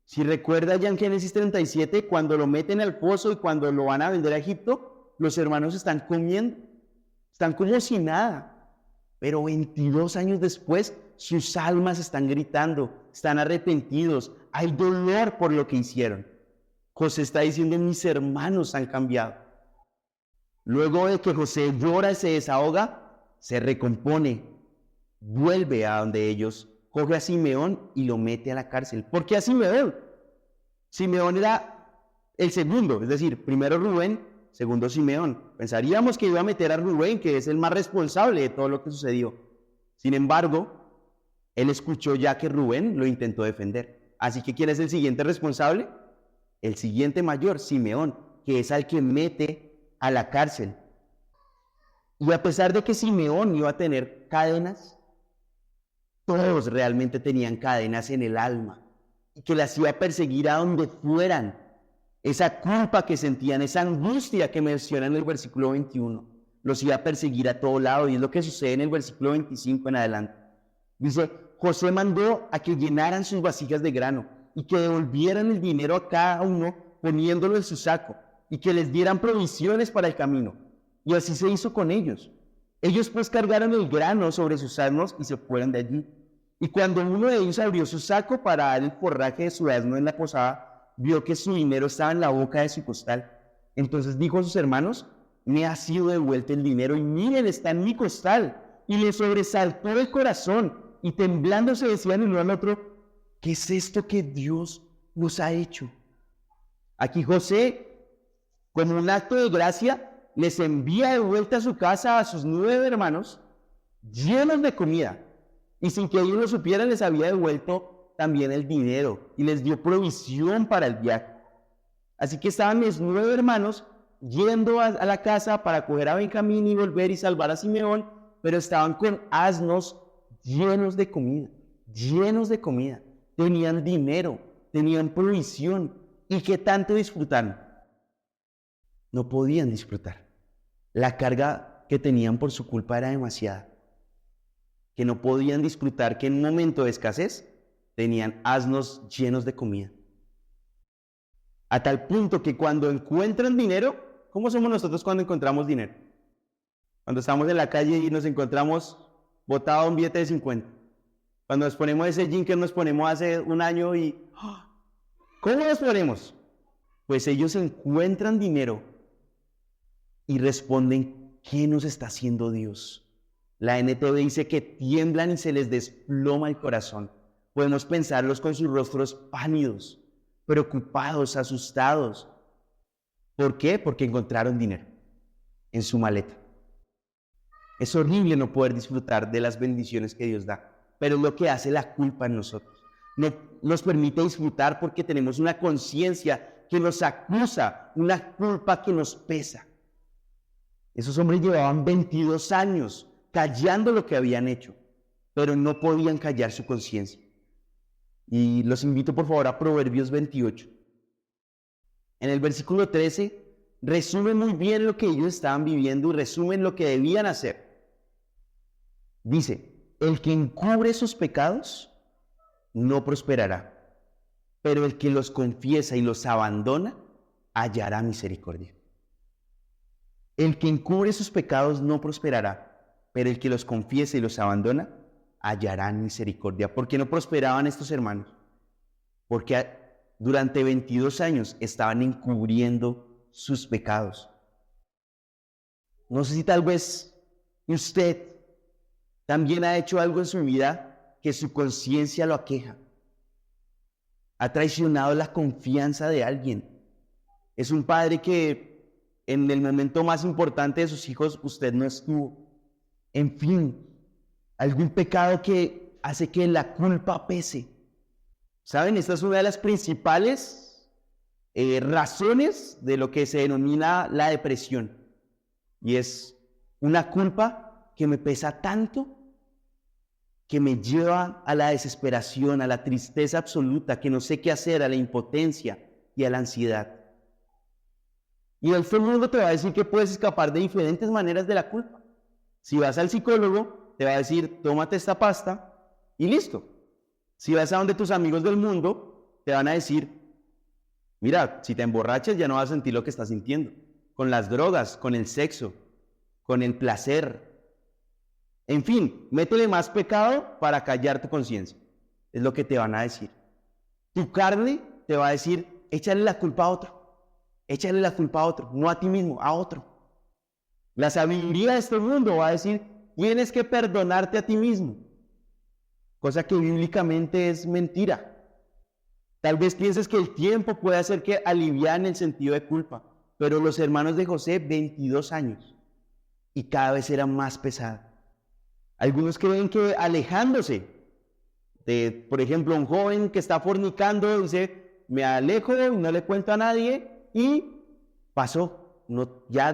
Si recuerda ya en Génesis 37, cuando lo meten al pozo y cuando lo van a vender a Egipto, los hermanos están comiendo, están como si nada. Pero 22 años después, sus almas están gritando, están arrepentidos, hay dolor por lo que hicieron. José está diciendo, mis hermanos han cambiado. Luego de que José llora y se desahoga, se recompone, vuelve a donde ellos, coge a Simeón y lo mete a la cárcel. ¿Por qué a Simeón? Simeón era el segundo, es decir, primero Rubén, segundo Simeón. Pensaríamos que iba a meter a Rubén, que es el más responsable de todo lo que sucedió. Sin embargo, él escuchó ya que Rubén lo intentó defender. Así que ¿quién es el siguiente responsable? El siguiente mayor, Simeón, que es al que mete a la cárcel. Y a pesar de que Simeón iba a tener cadenas, todos realmente tenían cadenas en el alma y que las iba a perseguir a donde fueran. Esa culpa que sentían, esa angustia que menciona en el versículo 21, los iba a perseguir a todo lado, y es lo que sucede en el versículo 25 en adelante. Dice, José mandó a que llenaran sus vasijas de grano y que devolvieran el dinero a cada uno poniéndolo en su saco y que les dieran provisiones para el camino. Y así se hizo con ellos. Ellos pues cargaron el grano sobre sus asnos y se fueron de allí. Y cuando uno de ellos abrió su saco para dar el forraje de su asno en la posada, vio que su dinero estaba en la boca de su costal. Entonces dijo a sus hermanos, me ha sido devuelto el dinero y miren, está en mi costal. Y le sobresaltó el corazón y temblando se decían el uno al otro, ¿qué es esto que Dios nos ha hecho? Aquí José, como un acto de gracia, les envía de vuelta a su casa a sus 9 hermanos llenos de comida. Y sin que ellos lo supieran, les había devuelto también el dinero y les dio provisión para el viaje. Así que estaban los 9 hermanos yendo a la casa para coger a Benjamín y volver y salvar a Simeón, pero estaban con asnos llenos de comida, tenían dinero, tenían provisión. ¿Y qué tanto disfrutaron? No podían disfrutar. La carga que tenían por su culpa era demasiada, que no podían disfrutar que en un momento de escasez tenían asnos llenos de comida. A tal punto que cuando encuentran dinero, ¿cómo somos nosotros cuando encontramos dinero? Cuando estamos en la calle y nos encontramos botado un billete de 50. Cuando nos ponemos ese jean que nos ponemos hace un año y... ¿cómo nos ponemos? Pues ellos encuentran dinero y responden, ¿qué nos está haciendo Dios? La NTV dice que tiemblan y se les desploma el corazón. Podemos pensarlos con sus rostros pálidos, preocupados, asustados. ¿Por qué? Porque encontraron dinero en su maleta. Es horrible no poder disfrutar de las bendiciones que Dios da, pero es lo que hace la culpa en nosotros. No nos permite disfrutar porque tenemos una conciencia que nos acusa, una culpa que nos pesa. Esos hombres llevaban 22 años callando lo que habían hecho, pero no podían callar su conciencia. Y los invito por favor a Proverbios 28. En el versículo 13 resume muy bien lo que ellos estaban viviendo y resumen lo que debían hacer. Dice, el que encubre sus pecados no prosperará, pero el que los confiesa y los abandona hallará misericordia. El que encubre sus pecados no prosperará, pero el que los confiesa y los abandona hallará misericordia. ¿Por qué no prosperaban estos hermanos? Porque durante 22 años estaban encubriendo sus pecados. No sé si tal vez usted también ha hecho algo en su vida que su conciencia lo aqueja. Ha traicionado la confianza de alguien. Es un padre que en el momento más importante de sus hijos usted no estuvo. En fin, algún pecado que hace que la culpa pese. ¿Saben? Esta es una de las principales razones de lo que se denomina la depresión. Y es una culpa que me pesa tanto que me lleva a la desesperación, a la tristeza absoluta, que no sé qué hacer, a la impotencia y a la ansiedad. Y el mundo te va a decir que puedes escapar de diferentes maneras de la culpa. Si vas al psicólogo, te va a decir, tómate esta pasta y listo. Si vas a donde tus amigos del mundo, te van a decir, mira, si te emborrachas ya no vas a sentir lo que estás sintiendo. Con las drogas, con el sexo, con el placer. En fin, métele más pecado para callar tu conciencia. Es lo que te van a decir. Tu carne te va a decir, échale la culpa a otro. Échale la culpa a otro, no a ti mismo, a otro. La sabiduría de este mundo va a decir, tienes que perdonarte a ti mismo. Cosa que bíblicamente es mentira. Tal vez pienses que el tiempo puede hacer que alivian el sentido de culpa, pero los hermanos de José, 22 años, y cada vez era más pesada. Algunos creen que alejándose de, por ejemplo, un joven que está fornicando, dice, me alejo y no le cuento a nadie y pasó, no, ya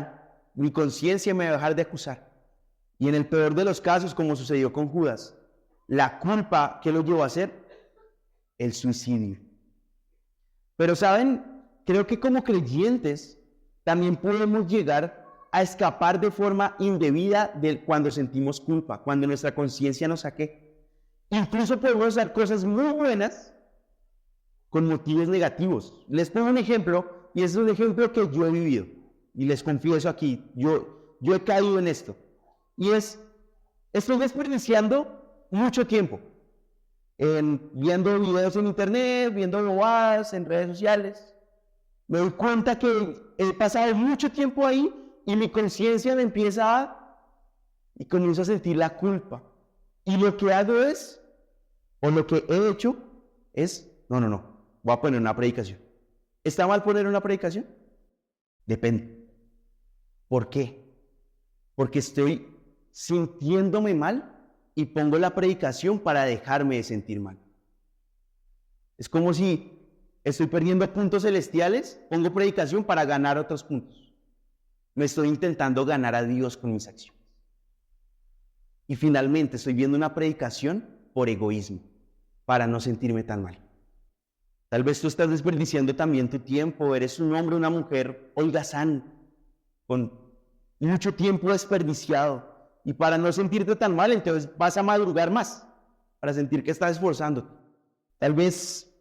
mi conciencia me va a dejar de acusar. Y en el peor de los casos, como sucedió con Judas, la culpa, ¿qué lo llevó a hacer? El suicidio. Pero ¿saben? Creo que como creyentes también podemos llegar a escapar de forma indebida de cuando sentimos culpa, cuando nuestra conciencia nos saque. Incluso podemos hacer cosas muy buenas con motivos negativos. Les pongo un ejemplo, y es un ejemplo que yo he vivido, y les confieso aquí, yo he caído en esto, y estoy desperdiciando mucho tiempo viendo videos en internet, viendo bobadas en redes sociales. Me doy cuenta que he pasado mucho tiempo ahí y mi conciencia me y comienzo a sentir la culpa. Y lo que hago o lo que he hecho es, no, voy a poner una predicación. ¿Está mal poner una predicación? Depende. ¿Por qué? Porque estoy sintiéndome mal y pongo la predicación para dejarme de sentir mal. Es como si estoy perdiendo puntos celestiales, pongo predicación para ganar otros puntos. Me estoy intentando ganar a Dios con mis acciones. Y finalmente estoy viendo una predicación por egoísmo, para no sentirme tan mal. Tal vez tú estás desperdiciando también tu tiempo, eres un hombre, una mujer holgazán, con mucho tiempo desperdiciado. Y para no sentirte tan mal, entonces vas a madrugar más, para sentir que estás esforzándote. Tal vez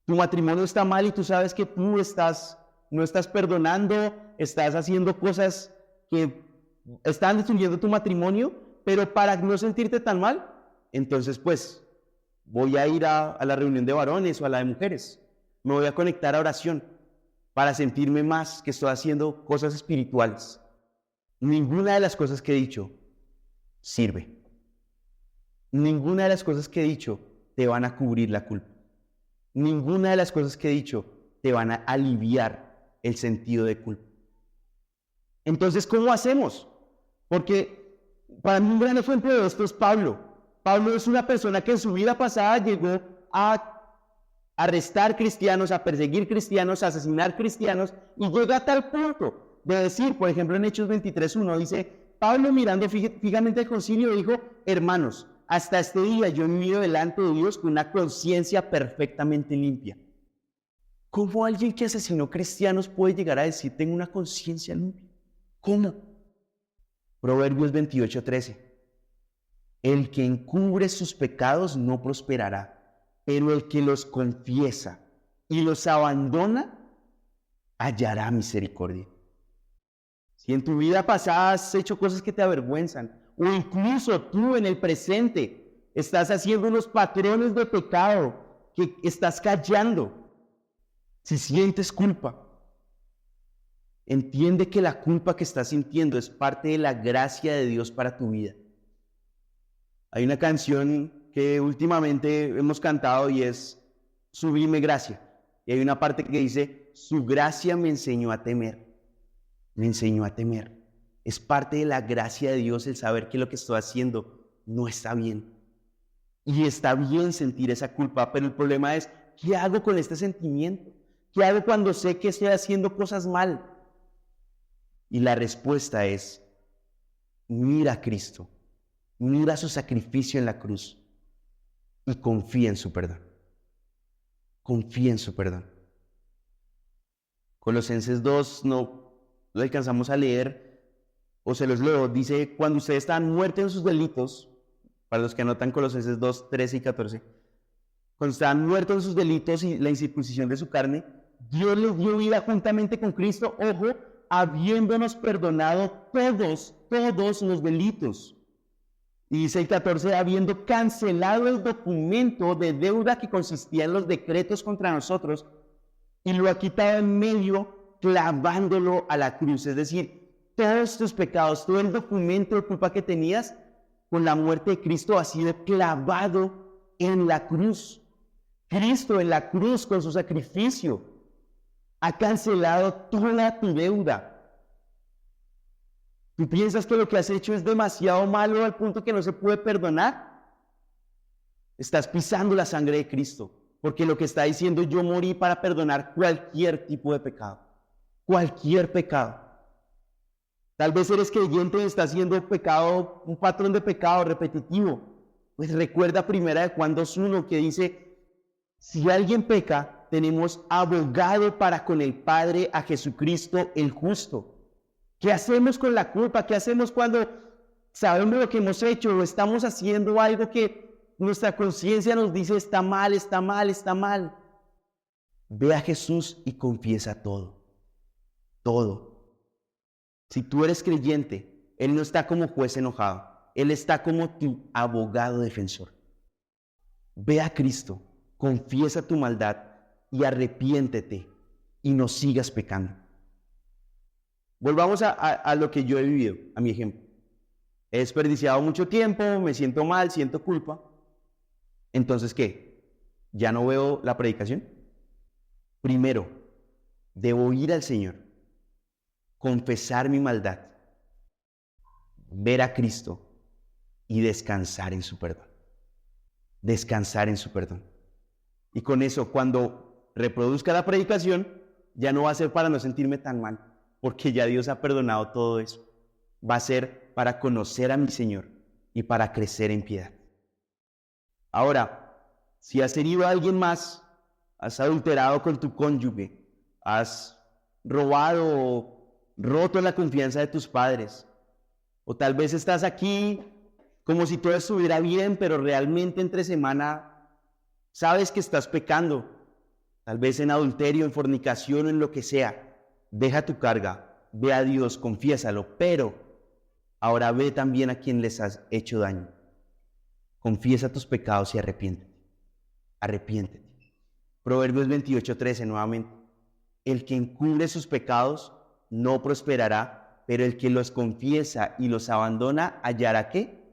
tu matrimonio está mal y tú sabes que tú no estás perdonando, estás haciendo cosas que están destruyendo tu matrimonio, pero para no sentirte tan mal, entonces pues voy a ir a la reunión de varones o a la de mujeres. Me voy a conectar a oración para sentirme más que estoy haciendo cosas espirituales. Ninguna de las cosas que he dicho sirve. Ninguna de las cosas que he dicho te van a cubrir la culpa. Ninguna de las cosas que he dicho te van a aliviar el sentido de culpa. Entonces, ¿cómo hacemos? Porque para mí un gran ejemplo de esto es Pablo. Pablo es una persona que en su vida pasada llegó a arrestar cristianos, a perseguir cristianos, a asesinar cristianos, y llega a tal punto de decir, por ejemplo, en Hechos 23:1 dice, Pablo mirando fijamente al concilio dijo, hermanos, hasta este día yo he vivido delante de Dios con una conciencia perfectamente limpia. ¿Cómo alguien que asesinó cristianos puede llegar a decir, tengo una conciencia limpia? ¿Cómo? Proverbios 28:13. El que encubre sus pecados no prosperará, pero el que los confiesa y los abandona, hallará misericordia. Si en tu vida pasada has hecho cosas que te avergüenzan, o incluso tú en el presente estás haciendo unos patrones de pecado que estás callando, si sientes culpa, entiende que la culpa que estás sintiendo es parte de la gracia de Dios para tu vida. Hay una canción que últimamente hemos cantado y es Sublime Gracia. Y hay una parte que dice, su gracia me enseñó a temer. Me enseñó a temer. Es parte de la gracia de Dios el saber que lo que estoy haciendo no está bien. Y está bien sentir esa culpa, pero el problema es, ¿qué hago con este sentimiento? ¿Qué hago cuando sé que estoy haciendo cosas mal? Y la respuesta es, mira a Cristo, mira su sacrificio en la cruz y confía en su perdón. Confía en su perdón. Colosenses 2 no lo alcanzamos a leer, o se los leo, dice, cuando ustedes estaban muertos en sus delitos, para los que anotan Colosenses 2, 13 y 14, cuando estaban muertos en sus delitos y la incircuncisión de su carne, Dios les dio vida juntamente con Cristo, ojo, habiéndonos perdonado todos los delitos. Y dice el 14, habiendo cancelado el documento de deuda que consistía en los decretos contra nosotros, y lo ha quitado en medio, clavándolo a la cruz. Es decir, todos tus pecados, todo el documento de culpa que tenías, con la muerte de Cristo ha sido clavado en la cruz. Cristo en la cruz con su sacrificio ha cancelado toda tu deuda. ¿Tú piensas que lo que has hecho es demasiado malo al punto que no se puede perdonar? Estás pisando la sangre de Cristo, porque lo que está diciendo, yo morí para perdonar cualquier tipo de pecado. cualquier pecado. Tal vez eres creyente y está haciendo pecado, un patrón de pecado repetitivo. Pues recuerda 1 Juan 2:1 que dice, si alguien peca, tenemos abogado para con el Padre a Jesucristo el justo. ¿Qué hacemos con la culpa? ¿Qué hacemos cuando sabemos lo que hemos hecho o estamos haciendo algo que nuestra conciencia nos dice está mal, está mal, está mal? Ve a Jesús y confiesa todo. Todo. Si tú eres creyente, Él no está como juez enojado. Él está como tu abogado defensor. Ve a Cristo, confiesa tu maldad y arrepiéntete y no sigas pecando. Volvamos a lo que yo he vivido, a mi ejemplo. He desperdiciado mucho tiempo, me siento mal, siento culpa. Entonces, ¿qué? ¿Ya no veo la predicación? Primero, debo ir al Señor, confesar mi maldad, ver a Cristo y descansar en su perdón. Descansar en su perdón. Y con eso, cuando reproduzca la predicación, ya no va a ser para no sentirme tan mal, porque ya Dios ha perdonado todo eso. Va a ser para conocer a mi Señor y para crecer en piedad. Ahora, si has herido a alguien más, has adulterado con tu cónyuge, has robado o roto la confianza de tus padres, o tal vez estás aquí como si todo estuviera bien, pero realmente entre semana sabes que estás pecando, tal vez en adulterio, en fornicación o en lo que sea. Deja tu carga, ve a Dios, confiésalo, pero ahora ve también a quien les has hecho daño. Confiesa tus pecados y arrepiéntete. Arrepiéntete. Proverbios 28:13 nuevamente. El que encubre sus pecados no prosperará, pero el que los confiesa y los abandona hallará ¿qué?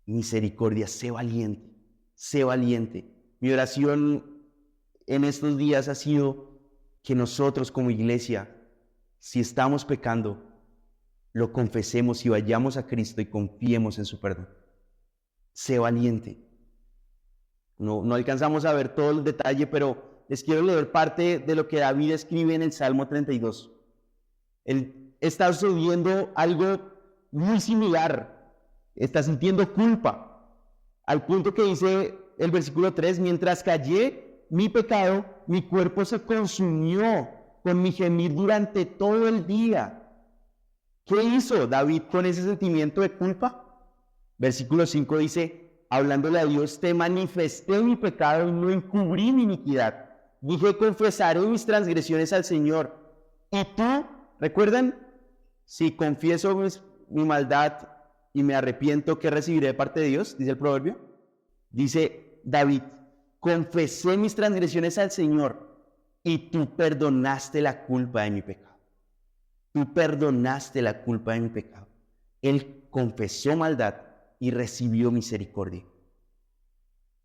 Misericordia. Sé valiente, sé valiente. Mi oración en estos días ha sido que nosotros como iglesia, si estamos pecando, lo confesemos y vayamos a Cristo y confiemos en su perdón. Sé valiente. No alcanzamos a ver todo el detalle, pero les quiero leer parte de lo que David escribe en el Salmo 32. Él está sucediendo algo muy similar. Está sintiendo culpa. Al punto que dice el versículo 3, mientras callé mi pecado, mi cuerpo se consumió con mi gemir durante todo el día. ¿Qué hizo David con ese sentimiento de culpa? Versículo 5 dice, hablándole a Dios, te manifesté mi pecado y no encubrí mi iniquidad. Dije, confesaré mis transgresiones al Señor. Y tú, ¿recuerdan? Si confieso mi maldad y me arrepiento, ¿qué recibiré de parte de Dios? Dice el proverbio. Dice David, confesé mis transgresiones al Señor y tú perdonaste la culpa de mi pecado. Tú perdonaste la culpa de mi pecado. Él confesó maldad y recibió misericordia.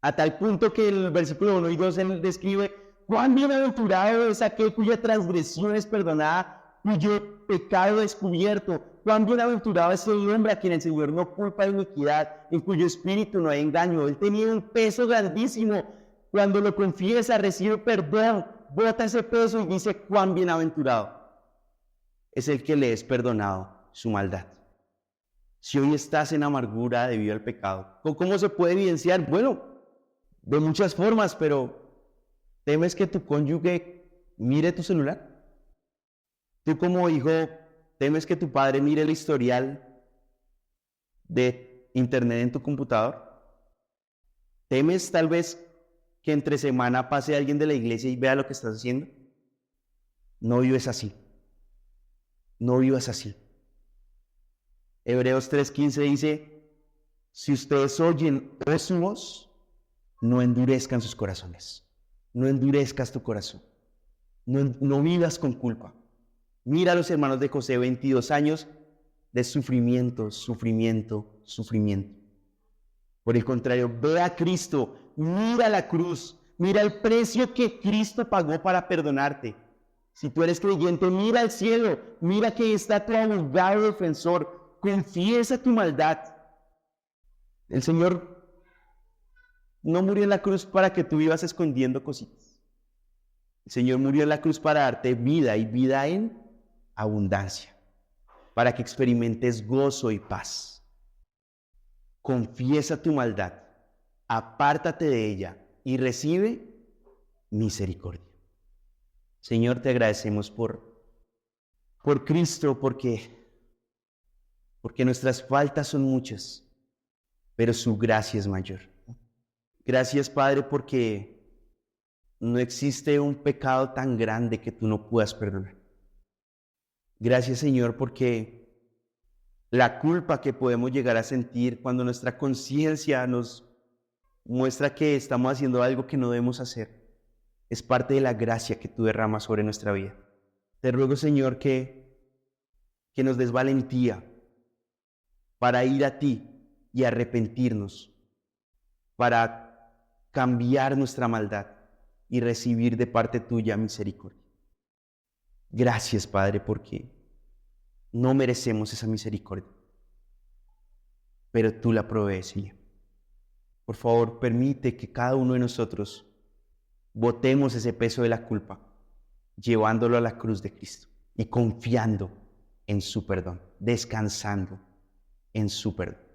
A tal punto que el versículo 1 y 2 él describe, cuán bienaventurado es aquel cuya transgresión es perdonada, cuyo pecado descubierto. Cuán bienaventurado es el hombre a quien el Señor no culpa de iniquidad, en cuyo espíritu no hay engaño. Él tenía un peso grandísimo. Cuando lo confiesa, recibe perdón, bota ese peso y dice, cuán bienaventurado es el que le es perdonado su maldad. Si hoy estás en amargura debido al pecado, ¿cómo se puede evidenciar? Bueno, de muchas formas, pero ¿temes que tu cónyuge mire tu celular? Tú como hijo, ¿temes que tu padre mire el historial de internet en tu computador? ¿Temes tal vez que entre semana pase alguien de la iglesia y vea lo que estás haciendo? No vives así. No vivas así. Hebreos 3:15 dice, si ustedes oyen su voz, no endurezcan sus corazones. No endurezcas tu corazón. No vivas con culpa. Mira a los hermanos de José, 22 años de sufrimiento, sufrimiento, sufrimiento. Por el contrario, ve a Cristo, mira la cruz, mira el precio que Cristo pagó para perdonarte. Si tú eres creyente, mira al cielo, mira que está tu abogado defensor, confiesa tu maldad. El Señor no murió en la cruz para que tú vivas escondiendo cositas. El Señor murió en la cruz para darte vida y vida en abundancia, para que experimentes gozo y paz. Confiesa tu maldad, apártate de ella y recibe misericordia. Señor, te agradecemos por Cristo, porque nuestras faltas son muchas, pero su gracia es mayor. Gracias, Padre, porque no existe un pecado tan grande que tú no puedas perdonar. Gracias, Señor, porque la culpa que podemos llegar a sentir cuando nuestra conciencia nos muestra que estamos haciendo algo que no debemos hacer es parte de la gracia que tú derramas sobre nuestra vida. Te ruego, Señor, que nos des valentía para ir a ti y arrepentirnos, para cambiar nuestra maldad y recibir de parte tuya misericordia. Gracias, Padre, porque no merecemos esa misericordia, pero tú la provees, Señor. Por favor, permite que cada uno de nosotros botemos ese peso de la culpa, llevándolo a la cruz de Cristo y confiando en su perdón, descansando en su perdón.